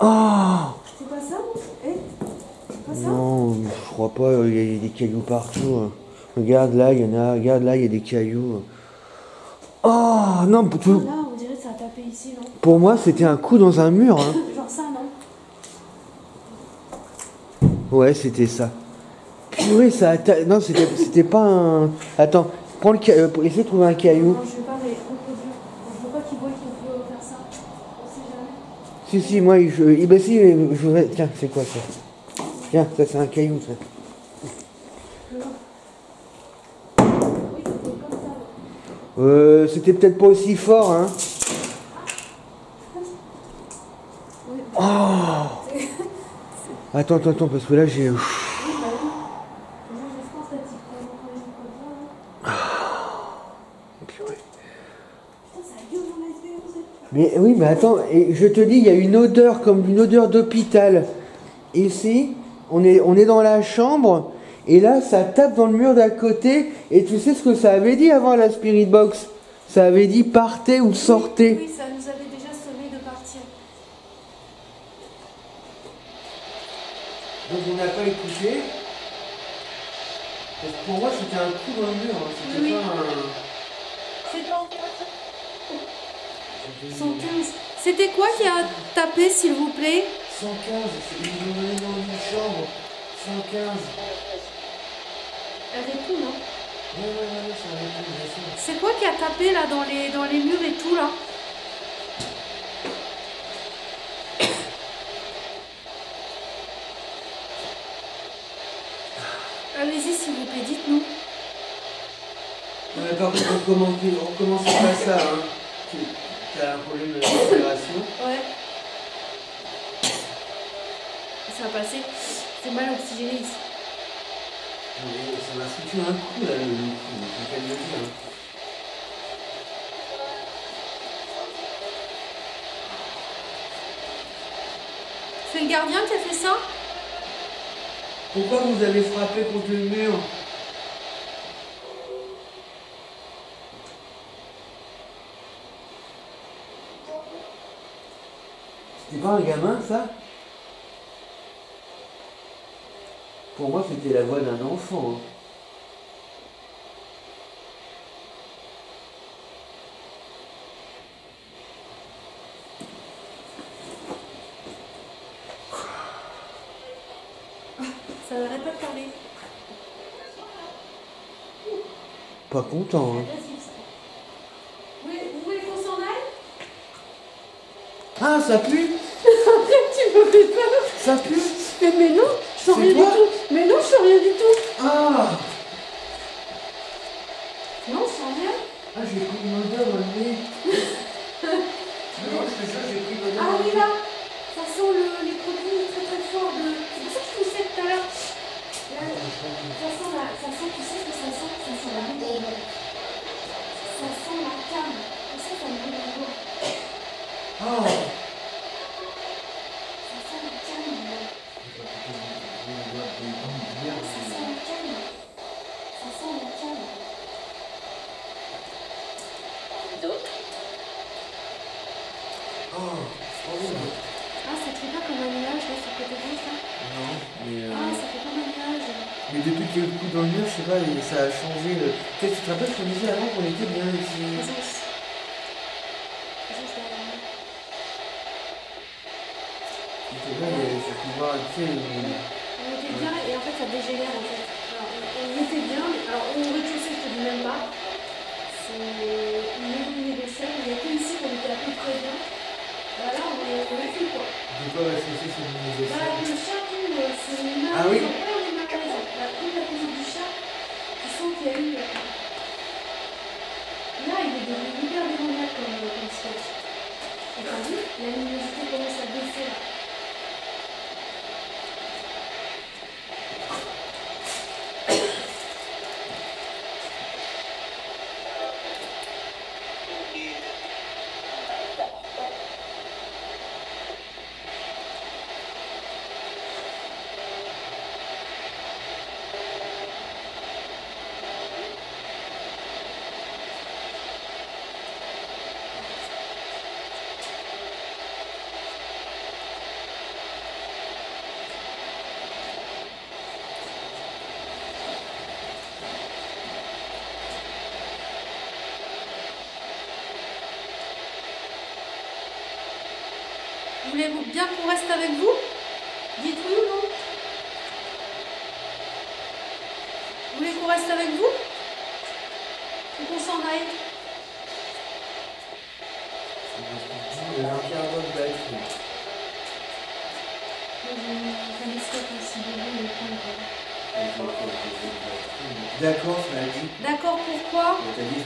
Speaker 1: Oh!
Speaker 2: C'est pas ça? Eh? C'est pas ça?
Speaker 1: Non, je crois pas, il y a des cailloux partout. Hein. Regarde là, il y en a, regarde là, il y a des cailloux. Oh non,
Speaker 2: Là, on dirait que ça a tapé ici, non?
Speaker 1: pour moi c'était un coup dans un mur. Hein.
Speaker 2: Genre ça, non?
Speaker 1: Ouais, c'était ça. Purée, ça a non, c'était pas un. Attends, prends le essaie de trouver un caillou.
Speaker 2: Non, je vais pas les reproduire. Je veux pas qu'ils voient qu'on peut faire ça. On sait jamais.
Speaker 1: Si, si, moi, bah si, je voudrais. Tiens, c'est quoi ça? Tiens, ça c'est un caillou, ça. C'était peut-être pas aussi fort, hein. Oh. Attends, parce que là j'ai... Mais oui, mais attends, et je te dis, il y a une odeur comme une odeur d'hôpital. Ici, on est dans la chambre, et là, ça tape dans le mur d'à côté, et tu sais ce que ça avait dit avant la Spirit Box? Ça avait dit partez ou sortez.
Speaker 2: Oui, ça nous avait déjà sonné de partir.
Speaker 1: Donc on n'a pas écouté. Parce que pour moi, c'était un coup dans le mur, hein. C'était
Speaker 2: Oui.
Speaker 1: pas un...
Speaker 2: C'est pas 115. C'était quoi qui a tapé, s'il vous plaît?
Speaker 1: 115, c'est une journée dans une chambre. 115.
Speaker 2: Elle répond, non?
Speaker 1: Ouais, ça répond, bien sûr.
Speaker 2: C'est quoi qui a tapé là dans les murs et tout là? Allez-y, s'il vous plaît, dites-nous.
Speaker 1: Non, mais par contre, on commence pas ça, hein. T'as un problème de respiration.
Speaker 2: Ouais. Ça va passer. C'est mal oxygéné ici.
Speaker 1: Mais ça m'a foutu un coup là, le coup, c'est qu'à le dire. Hein.
Speaker 2: C'est le gardien qui a fait ça?
Speaker 1: Pourquoi vous avez frappé contre le mur? C'était pas un gamin, ça? Pour moi, c'était la voix d'un enfant. Hein.
Speaker 2: Ça n'arrête pas de parler.
Speaker 1: Pas content, hein.
Speaker 2: Vous voulez qu'on s'en aille?
Speaker 1: Ah, ça pue?
Speaker 2: Tu me fais peur.
Speaker 1: Ça pue?
Speaker 2: Mais non, je sens rien du tout. Mais non, je sens rien du tout.
Speaker 1: Ah!
Speaker 2: Non, je sens rien.
Speaker 1: Ah, j'ai pris une odeur dans le nez. Non, c'est ça, j'ai pris une odeur
Speaker 2: Ah
Speaker 1: dans le
Speaker 2: oui,
Speaker 1: nez.
Speaker 2: là. Ça sent les produits très très forts de... C'est pour ça que je poussais tout à l'heure. Là, ça sent, tu sais ce que ça sent? Ça sent la boue. Ça sent la cam. Ça sent la boue.
Speaker 1: Oh!
Speaker 2: Ça sent la cam. Ça sent la cam. D'autres?
Speaker 1: Oh!
Speaker 2: Ah, ça te fait pas comme un nuage là sur le côté gauche là?
Speaker 1: Non, mais...
Speaker 2: Ah, ça fait comme un nuage.
Speaker 1: Mais depuis qu'il y a eu le coup dans le mur, je sais pas, ça a changé le... Tu te rappelles ce qu'on disait avant qu'on était bien ici? C'est vrai, il faut pouvoir, tu sais...
Speaker 2: On était bien et en fait ça dégénère en fait. Alors, on était bien, mais alors au rez-de-chaussée, je te dis même pas. C'est une évoluée d'échelle. Il n'y a que ici qu'on était à peu près bien. Bah là, on est plus quoi.
Speaker 1: De quoi va se passer cette nouvelle
Speaker 2: Bah, le chat, c'est une
Speaker 1: Ah oui?
Speaker 2: ils ont peur des magasins. La première visite du chat, tu sens qu'il y a eu. Là, il est devenu hyper démoniaque comme sketch. Et t'as vu? La luminosité commence à baisser là. Voulez-vous bien qu'on reste avec vous? Dites oui ou non? Vous voulez qu'on reste avec vous? Ou qu'on s'en aille?
Speaker 1: Il y a un quart d'heure de batterie.
Speaker 2: Je vais laisser comme ça. si vous voulez prendre.
Speaker 1: D'accord, ça a dit.
Speaker 2: D'accord, pourquoi?
Speaker 1: T'as dit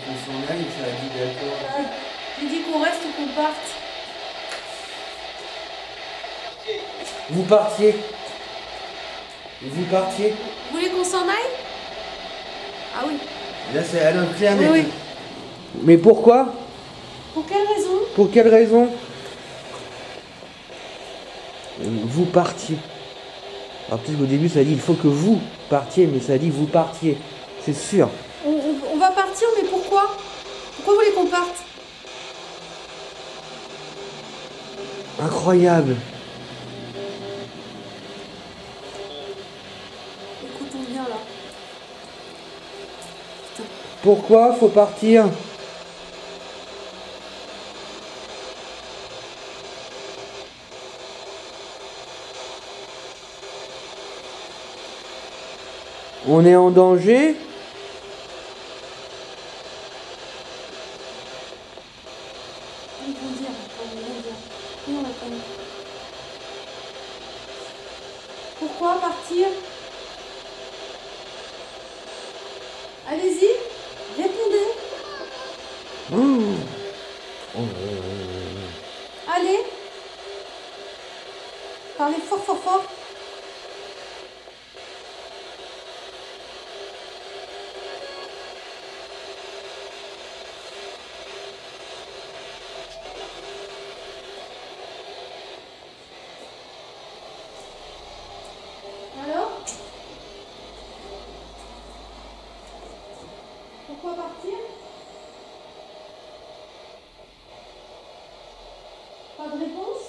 Speaker 1: qu'on s'en aille, ça a dit d'accord.
Speaker 2: J'ai dit qu'on reste ou qu'on parte.
Speaker 1: Vous partiez. Vous partiez.
Speaker 2: Vous voulez qu'on s'en aille? Ah oui.
Speaker 1: Là, c'est à l'heure claire.
Speaker 2: Oui, oui.
Speaker 1: Mais pourquoi?
Speaker 2: Pour quelle raison?
Speaker 1: Pour quelle raison? Vous partiez. Alors peut-être qu'au début ça a dit il faut que vous partiez, mais ça a dit vous partiez. C'est sûr.
Speaker 2: On va partir, mais pourquoi? Pourquoi vous voulez qu'on parte?
Speaker 1: Incroyable.
Speaker 2: Écoutons bien là. Putain.
Speaker 1: Pourquoi faut partir? On est en danger?
Speaker 2: Ils vont dire, ils vont dire. Oui, on attend. Pourquoi partir? Allez-y, répondez. Allez. Parlez fort, fort, fort. Alors? Pourquoi partir? Pas de réponse?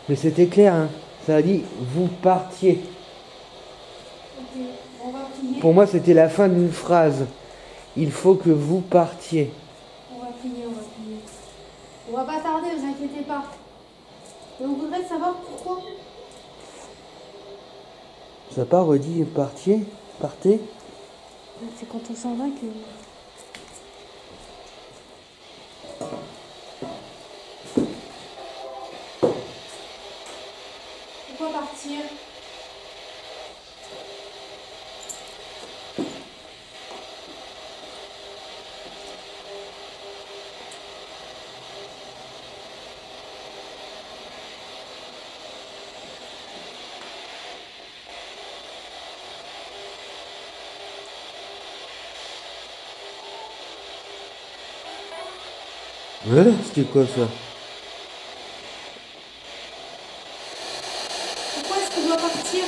Speaker 1: Mais c'était clair, hein. Ça a dit vous partiez.
Speaker 2: Ok, on va plier.
Speaker 1: Pour moi c'était la fin d'une phrase. Il faut que vous partiez.
Speaker 2: On va plier, on va plier. On va pas tarder, vous inquiétez pas. Mais on voudrait savoir pourquoi.
Speaker 1: Ça n'a pas redit partiez? Partez?
Speaker 2: C'est quand on s'en va que... Pourquoi partir?
Speaker 1: C'était quoi ça?
Speaker 2: Pourquoi est-ce qu'on doit partir?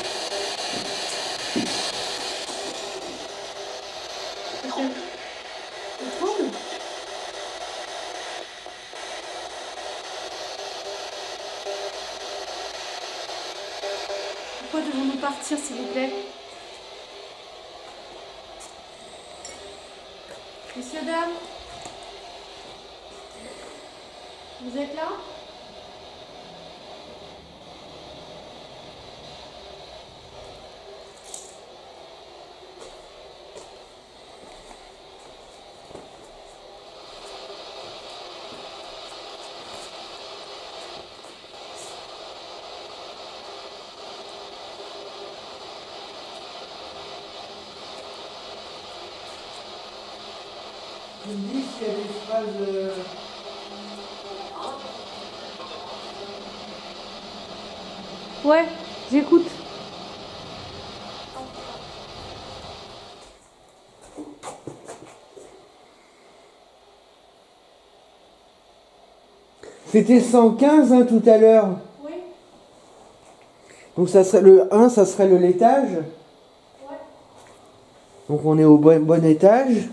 Speaker 2: On tremble? Pourquoi devons-nous partir, s'il vous plaît? Messieurs, dames, vous êtes là?
Speaker 1: Tu me dis s'il y a des phrases...
Speaker 2: Ouais, j'écoute.
Speaker 1: C'était 115 hein, tout à l'heure.
Speaker 2: Oui.
Speaker 1: Donc ça serait le 1, ça serait le laitage.
Speaker 2: Ouais.
Speaker 1: Donc on est au bon étage.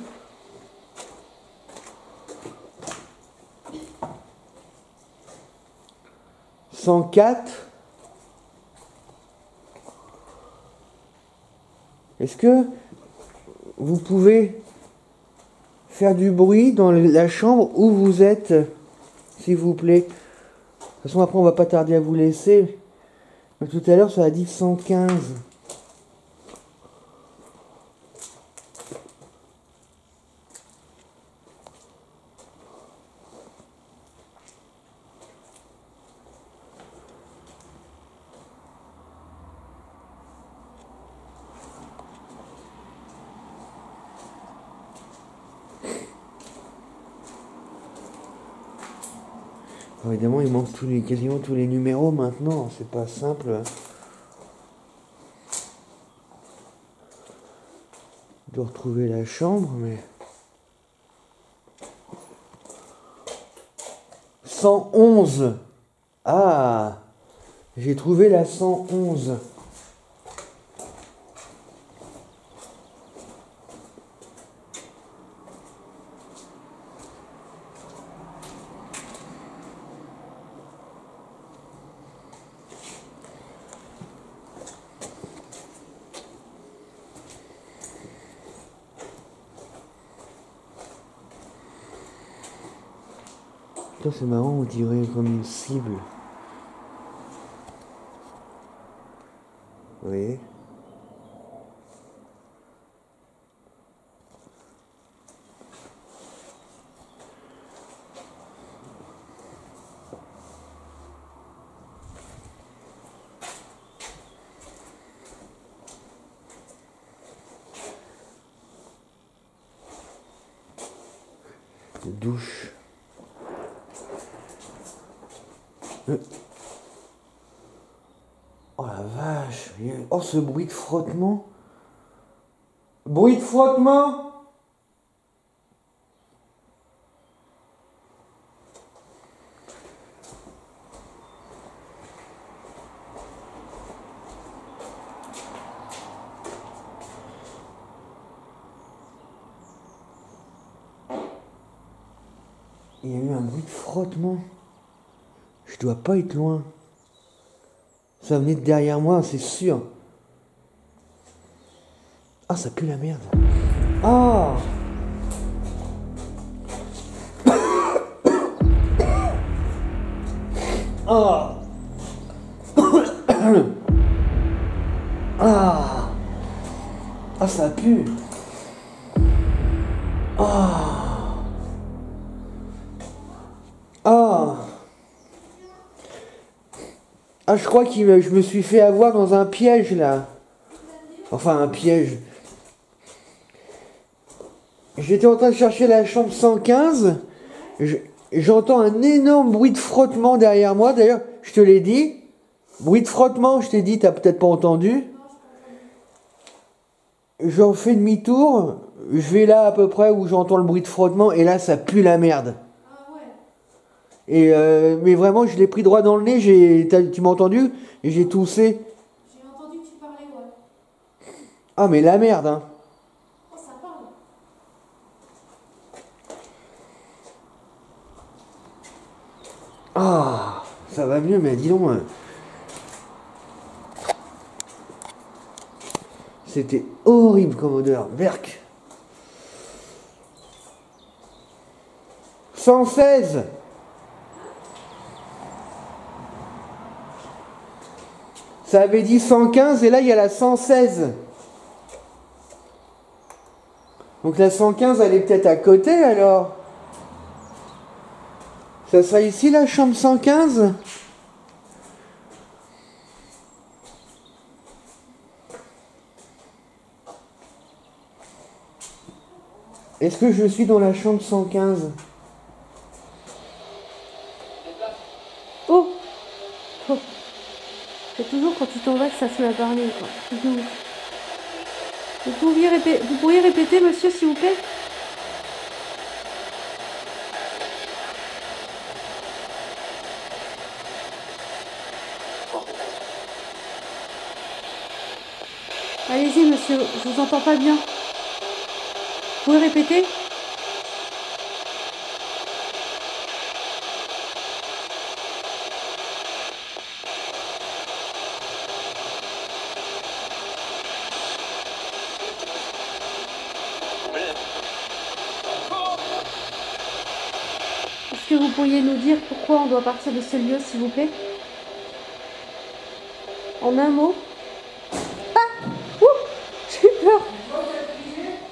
Speaker 1: « 104. Est-ce que vous pouvez faire du bruit dans la chambre où vous êtes, s'il vous plaît? De toute façon, après, on va pas tarder à vous laisser. Mais tout à l'heure, ça a dit 115. Évidemment, il manque quasiment tous les numéros maintenant, c'est pas simple de retrouver la chambre, mais... 111. Ah, j'ai trouvé la 111. Putain, c'est marrant, on dirait comme une cible. Vous voyez? Douche. Oh la vache. Oh, ce bruit de frottement. Bruit de frottement. Il y a eu un bruit de frottement. Je dois pas être loin. Ça venait de derrière moi, c'est sûr. Ah, ça pue la merde. Ah. Ah. Ah. Ah, ça pue. Ah. Ah. Ah, je crois que je me suis fait avoir dans un piège, là. Enfin, un piège. J'étais en train de chercher la chambre 115. J'entends un énorme bruit de frottement derrière moi. D'ailleurs, je te l'ai dit. Bruit de frottement, je t'ai dit, t'as peut-être pas entendu. J'en fais demi-tour. Je vais là à peu près où j'entends le bruit de frottement. Et là, ça pue la merde. Et mais vraiment, je l'ai pris droit dans le nez. Tu m'as entendu? Et j'ai toussé.
Speaker 2: J'ai entendu que tu parlais, ouais.
Speaker 1: Ah, mais la merde, hein.
Speaker 2: Oh, ça parle.
Speaker 1: Ah, ça va mieux, mais dis donc. C'était horrible comme odeur. Berk. 116. Ça avait dit 115 et là il y a la 116. Donc la 115 elle est peut-être à côté alors. Ça serait ici la chambre 115 ? Est-ce que je suis dans la chambre 115 ?
Speaker 2: Oh, oh. C'est toujours quand tu t'en vas que ça se met à parler, quoi. Truc de ouf. Vous pourriez répéter, monsieur, s'il vous plaît ? Allez-y, monsieur, je vous entends pas bien. Vous pouvez répéter ? Est-ce que vous pourriez nous dire pourquoi on doit partir de ce lieu, s'il vous plaît ? En un mot ? Ah ! Ouh ! J'ai eu peur.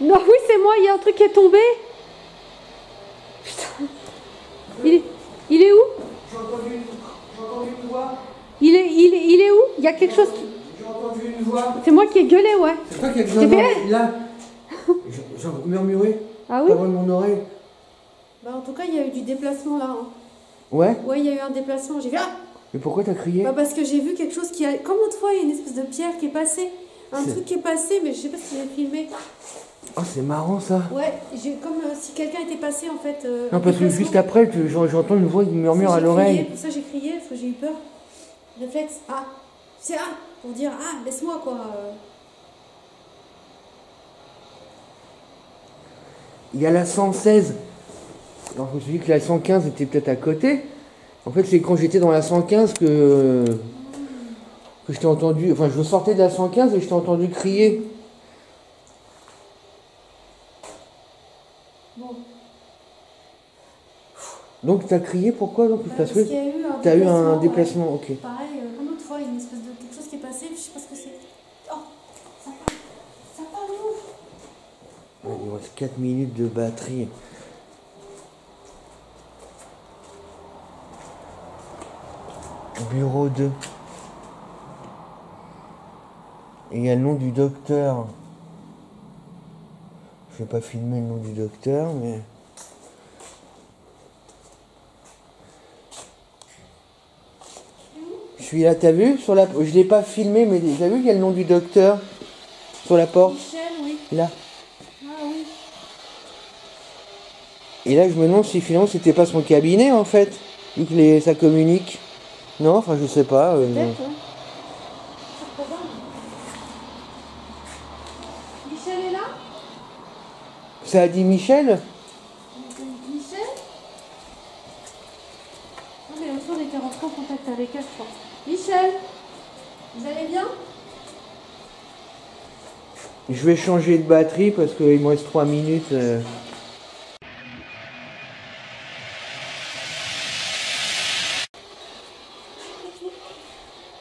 Speaker 2: Non, oui, c'est moi, il y a un truc qui est tombé. Putain. Il est où ?
Speaker 1: J'ai entendu une voix.
Speaker 2: Il est où ? Il y a quelque chose qui...
Speaker 1: J'ai entendu une voix.
Speaker 2: C'est moi qui ai gueulé, ouais.
Speaker 1: C'est toi qui as gueulé là. J'ai murmuré.
Speaker 2: Ah oui ?
Speaker 1: Pas loin de mon oreille.
Speaker 2: Bah, en tout cas, il y a eu du déplacement là. Hein.
Speaker 1: Ouais.
Speaker 2: Ouais, il y a eu un déplacement. J'ai vu. Ah,
Speaker 1: Mais pourquoi t'as crié?
Speaker 2: bah parce que j'ai vu quelque chose qui a. Comme l'autre fois, il y a une espèce de pierre qui est passée. Un
Speaker 1: C'est-
Speaker 2: truc qui est passé, mais je sais pas si j'ai filmé.
Speaker 1: Oh, c'est marrant ça.
Speaker 2: Ouais, j'ai comme si quelqu'un était passé en fait.
Speaker 1: Non,
Speaker 2: un
Speaker 1: parce que
Speaker 2: déplacement.
Speaker 1: juste après, j'entends une voix qui me murmure
Speaker 2: Ça,
Speaker 1: à
Speaker 2: j'ai
Speaker 1: l'oreille.
Speaker 2: crié. Pour ça, j'ai crié parce que j'ai eu peur. Réflexe. Ah, c'est ah pour dire ah, laisse-moi quoi.
Speaker 1: Il y a la 116. Alors, je me suis dit que la 115 était peut-être à côté. En fait, c'est quand j'étais dans la 115 que je t'ai entendu. Enfin, je sortais de la 115 et je t'ai entendu crier.
Speaker 2: Bon.
Speaker 1: Donc, t'as crié pourquoi donc?
Speaker 2: Bah,
Speaker 1: Parce
Speaker 2: parce
Speaker 1: que
Speaker 2: qu'il y a eu un
Speaker 1: t'as eu un
Speaker 2: ouais.
Speaker 1: déplacement, ok.
Speaker 2: Pareil, comme l'autre fois, une espèce de quelque chose qui est passé, je sais pas ce que c'est. Oh, ça part où?
Speaker 1: Ouais, il me reste 4 minutes de batterie. Bureau 2. Et il y a le nom du docteur. Je vais pas filmer le nom du docteur, mais... Je suis là, t'as vu sur la... Je l'ai pas filmé, mais t'as vu qu'il y a le nom du docteur sur la porte?
Speaker 2: Michel, oui.
Speaker 1: Là.
Speaker 2: Ah oui.
Speaker 1: Et là, je me demande si finalement c'était pas son cabinet en fait, vu que ça communique. Non, enfin je sais pas.
Speaker 2: Peut-être, ouais. C'est probable. Michel est là?
Speaker 1: Ça a dit Michel?
Speaker 2: Michel? Non, mais l'autre fois, on était rentré en contact avec elle, je crois. Michel, vous allez bien?
Speaker 1: Je vais changer de batterie parce qu'il me reste 3 minutes.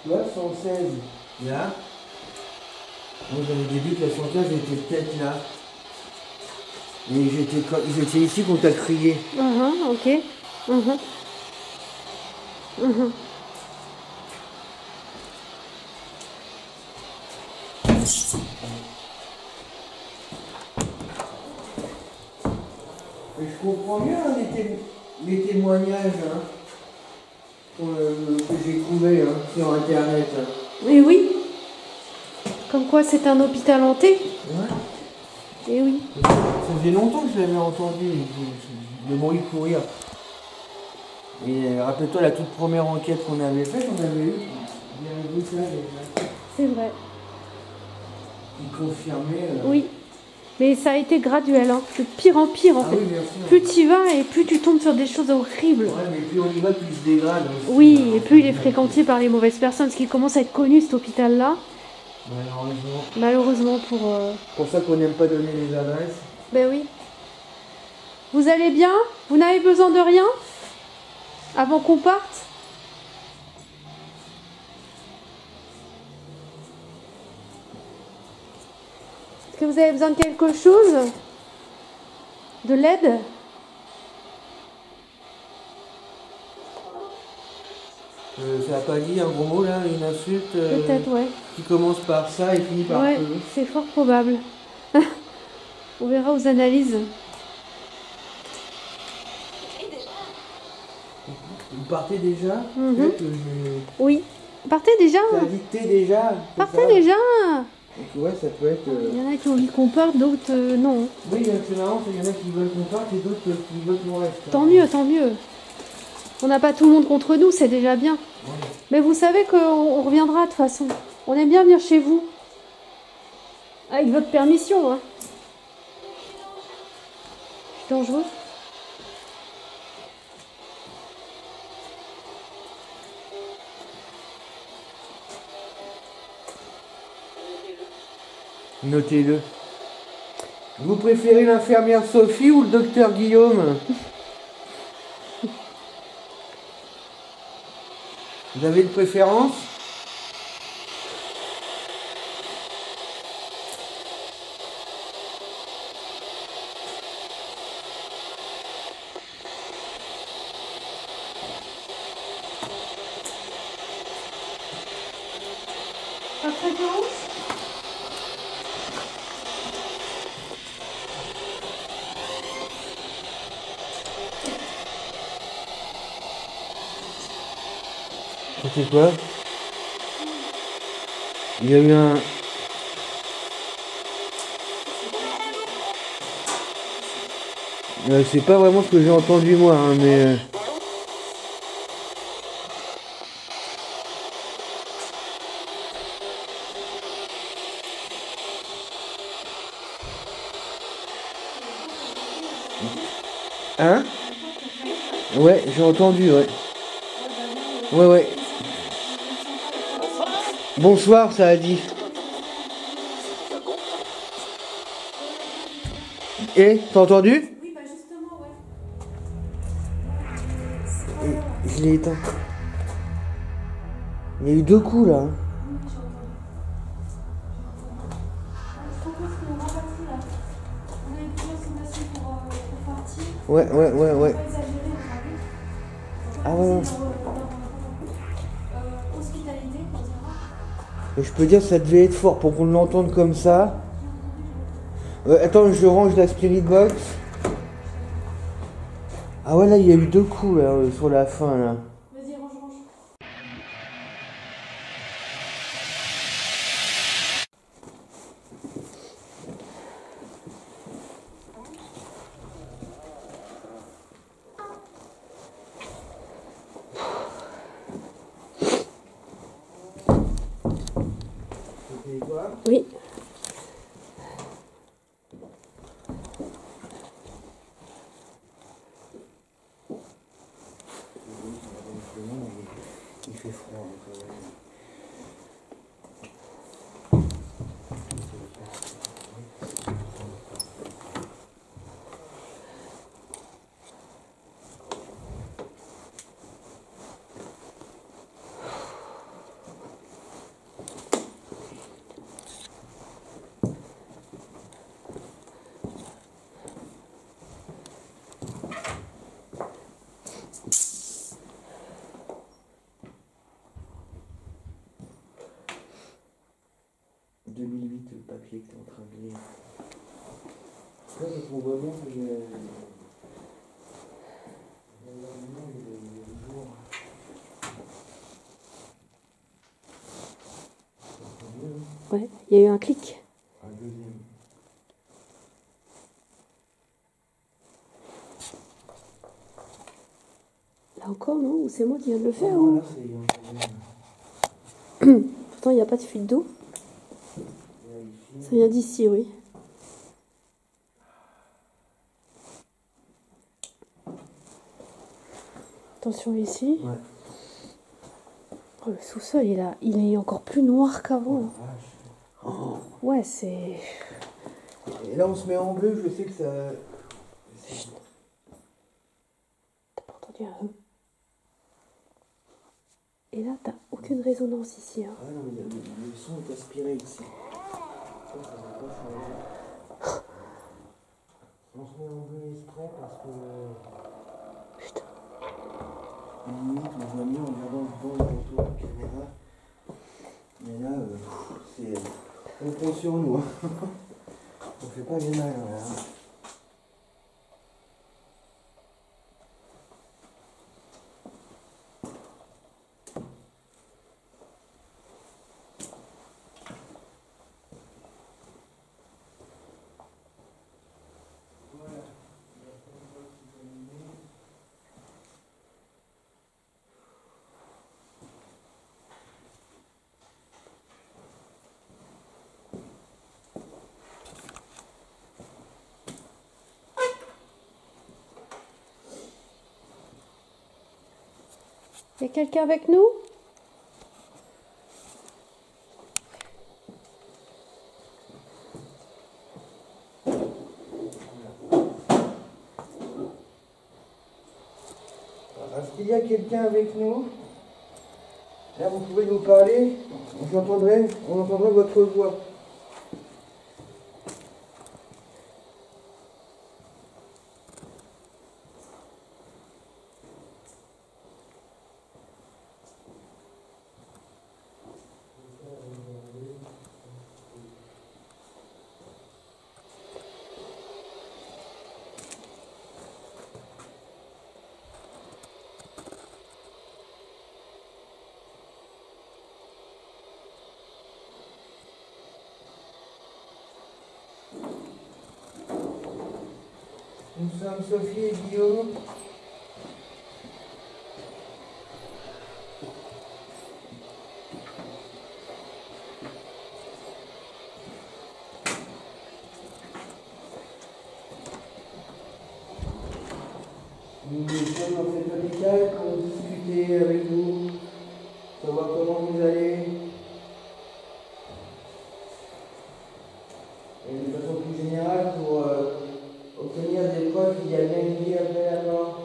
Speaker 1: Tu vois, 116, là. Moi j'avais dit que la 115 était peut-être là. Et j'étais ici quand t'as crié.
Speaker 2: Ok.
Speaker 1: Et je comprends bien hein, les témoignages hein, que j'ai trouvés hein, sur internet. Hein.
Speaker 2: Et oui. Comme quoi c'est un hôpital hanté.
Speaker 1: Ouais.
Speaker 2: Et oui.
Speaker 1: Ça faisait longtemps que je l'avais entendu, le bruit courir. Et rappelle-toi la toute première enquête qu'on avait faite, on avait eu des résultats déjà.
Speaker 2: C'est vrai.
Speaker 1: Qui confirmaient.
Speaker 2: Oui. Mais ça a été graduel, hein. De pire en pire en fait.
Speaker 1: Oui, bien sûr.
Speaker 2: Plus tu y vas et plus tu tombes sur des choses horribles.
Speaker 1: Ouais, mais plus on y va, plus il se dégrade. Aussi.
Speaker 2: Oui, et plus il est fréquenté par les mauvaises personnes, parce qu'il commence à être connu cet hôpital-là.
Speaker 1: Malheureusement.
Speaker 2: Malheureusement pour...
Speaker 1: C'est pour ça qu'on n'aime pas donner les adresses.
Speaker 2: Ben oui. Vous allez bien? Vous n'avez besoin de rien? Avant qu'on parte? Est-ce que vous avez besoin de quelque chose? De l'aide?
Speaker 1: Ça n'a pas dit un gros mot là, une insulte
Speaker 2: Peut-être, ouais.
Speaker 1: qui commence par ça et finit par
Speaker 2: Ouais,
Speaker 1: peu.
Speaker 2: c'est fort probable. On verra aux analyses.
Speaker 1: Vous partez déjà
Speaker 2: Mhm.
Speaker 1: Peut-être que je...
Speaker 2: Oui. Partez déjà.
Speaker 1: T'as dit t'es déjà c'est
Speaker 2: Partez
Speaker 1: ça
Speaker 2: déjà.
Speaker 1: Donc, ouais, ça peut être...
Speaker 2: Il y en a qui ont envie qu'on parte, d'autres non.
Speaker 1: Oui, c'est marrant, il y en a qui veulent qu'on parte et d'autres qui veulent qu'on reste.
Speaker 2: Tant mieux, tant mieux. On n'a pas tout le monde contre nous, c'est déjà bien.
Speaker 1: Ouais.
Speaker 2: Mais vous savez qu'on reviendra de toute façon. On aime bien venir chez vous. Avec votre permission, hein. Je suis dangereux.
Speaker 1: Notez-le. Vous préférez l'infirmière Sophie ou le docteur Guillaume? Vous avez une préférence?
Speaker 2: Pas de préférence?
Speaker 1: C'est quoi? Il y a eu un... c'est pas vraiment ce que j'ai entendu moi, hein, mais... Hein? Ouais, j'ai entendu, ouais. Ouais, ouais. Bonsoir, ça a dit. Et, t'as entendu?
Speaker 2: Oui, bah justement, ouais.
Speaker 1: Je l'ai éteint. Il y a eu 2 coups là. Hein.
Speaker 2: Oui, j'ai entendu. Je propose qu'on rapatrie là. On a une petite sommation pour partir.
Speaker 1: Ouais.
Speaker 2: On va pas exagérer, on va vite. On
Speaker 1: Ah
Speaker 2: va
Speaker 1: ouais.
Speaker 2: essayer leur hospitalité, on dira.
Speaker 1: Et je peux dire que ça devait être fort pour qu'on l'entende comme ça. Attends, je range la spirit box. Ah ouais, là, il y a eu 2 coups là, sur la fin là.
Speaker 2: Vas-y, range. Oui.
Speaker 1: Il fait froid. Le papier que tu es en train de lire. Là, on voit bien que j'ai...
Speaker 2: Ouais, il y a eu un clic.
Speaker 1: Un deuxième.
Speaker 2: Là encore, non? Ou c'est moi qui viens de le faire?
Speaker 1: Non,
Speaker 2: Ou...
Speaker 1: là, c'est...
Speaker 2: Pourtant, il n'y a pas de fuite d'eau. Ça vient d'ici, oui. Attention ici.
Speaker 1: Ouais.
Speaker 2: Oh, le sous-sol, il est encore plus noir qu'avant. Oh, ouais, c'est...
Speaker 1: Et là, on se met en bleu, je sais que ça...
Speaker 2: T'as pas entendu un... Et là, t'as aucune résonance ici. Hein.
Speaker 1: Ah non, mais le son est aspiré ici. Ça va pas changer. On se met en bleu exprès parce que...
Speaker 2: Putain.
Speaker 1: Limite, on voit mieux en regardant devant le retour de la caméra. Mais là, on prend sur nous. Hein. On fait pas bien mal. Hein.
Speaker 2: Y a quelqu'un avec nous?
Speaker 1: Est-ce qu'il y a quelqu'un avec nous? Là, vous pouvez nous parler, on entendrait votre voix. Nous sommes Sophie et Guillaume. Nous sommes dans cet hôpital pour discuter avec vous, savoir comment vous allez. Et de façon plus générale, pour obtenir des preuves qu'il y a bien une vie après la mort.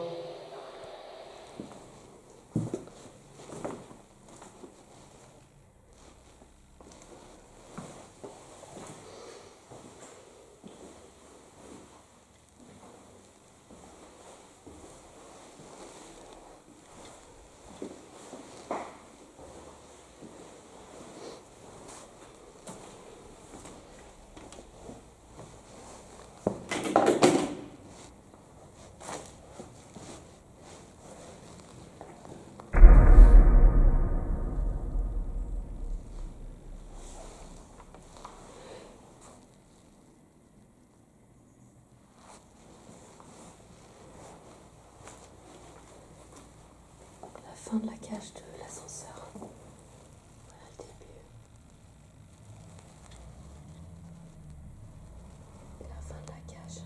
Speaker 2: Fin de la cage de l'ascenseur. Voilà le début. Et la fin de la cage.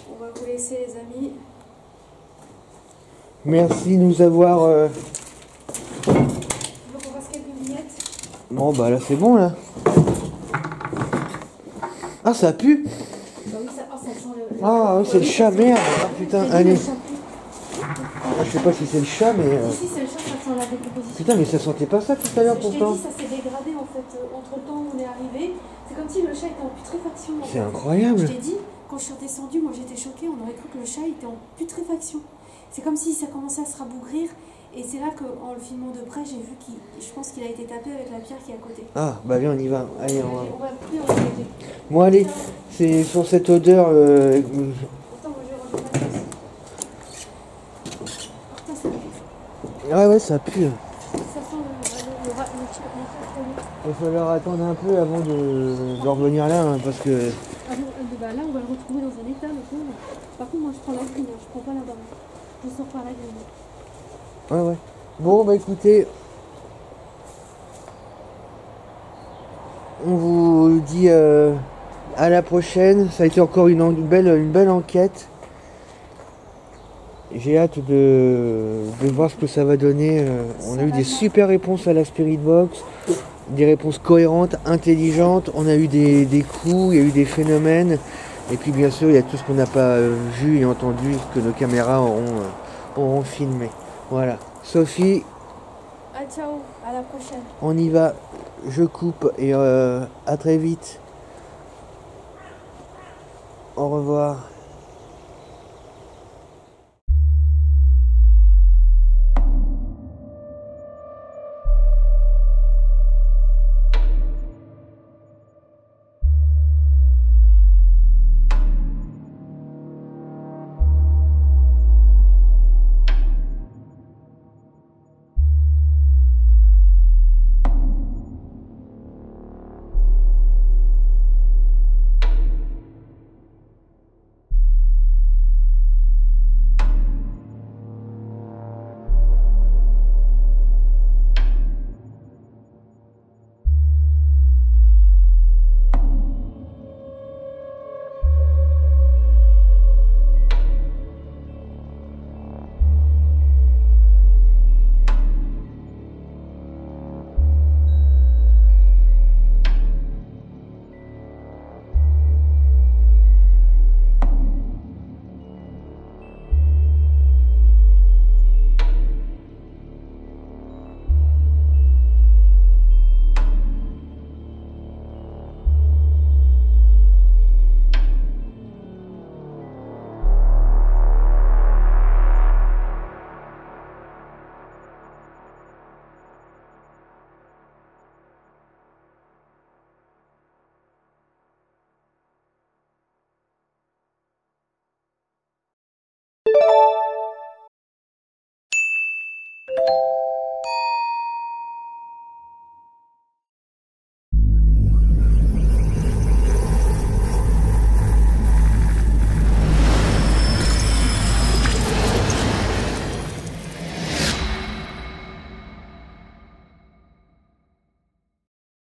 Speaker 2: On va vous laisser les amis.
Speaker 1: Merci de nous avoir...
Speaker 2: Tu veux qu'on fasse quelques vignettes?
Speaker 1: Bon bah là c'est bon là. Ah ça pue.
Speaker 2: Bah oui, ça sent le...
Speaker 1: Ah oui, c'est le chat, merde. Ah putain,
Speaker 2: Je t'ai dit,
Speaker 1: allez.
Speaker 2: le chat pue.
Speaker 1: Ah, je sais pas si c'est le chat mais...
Speaker 2: Si, c'est le chat, ça sent la décomposition.
Speaker 1: Putain mais ça sentait pas ça tout à l'heure
Speaker 2: Je t'ai
Speaker 1: pourtant.
Speaker 2: dit, ça s'est dégradé en fait. Entre le temps où on est arrivé, c'est comme si le chat était en putréfaction. En
Speaker 1: C'est
Speaker 2: fait.
Speaker 1: incroyable.
Speaker 2: Je t'ai dit, quand je suis redescendue, moi j'étais choquée, on aurait cru que le chat était en putréfaction. C'est comme si ça commençait à se rabougrir. Et c'est là qu'en le filmant de près, j'ai vu je pense qu'il a été tapé avec la pierre qui est à côté.
Speaker 1: Ah bah viens on y va. Allez on va.
Speaker 2: On va couper, on va arrêter.
Speaker 1: Bon allez, c'est sur cette odeur...
Speaker 2: Attends, moi je vais ranger ma place. Putain, ça pue.
Speaker 1: Ouais ça pue.
Speaker 2: Ça sent le petit trop lourd.
Speaker 1: Il va falloir attendre un peu avant de revenir là hein, parce que...
Speaker 2: Ah bon, bah là, on va le retrouver dans un état, le pauvre. Par contre, moi je prends la grille, hein, je prends pas la barre. Je sors par la grille.
Speaker 1: Ouais. Bon bah écoutez, on vous dit à la prochaine. Ça a été encore une belle enquête. J'ai hâte de voir ce que ça va donner. On a eu des super réponses à la Spirit Box. des réponses cohérentes, intelligentes. On a eu des coups, il y a eu des phénomènes. Et puis bien sûr, il y a tout ce qu'on n'a pas vu et entendu, que nos caméras auront filmé. Voilà. Sophie,
Speaker 2: Ah, ciao, à la prochaine.
Speaker 1: on y va. Je coupe et à très vite. Au revoir.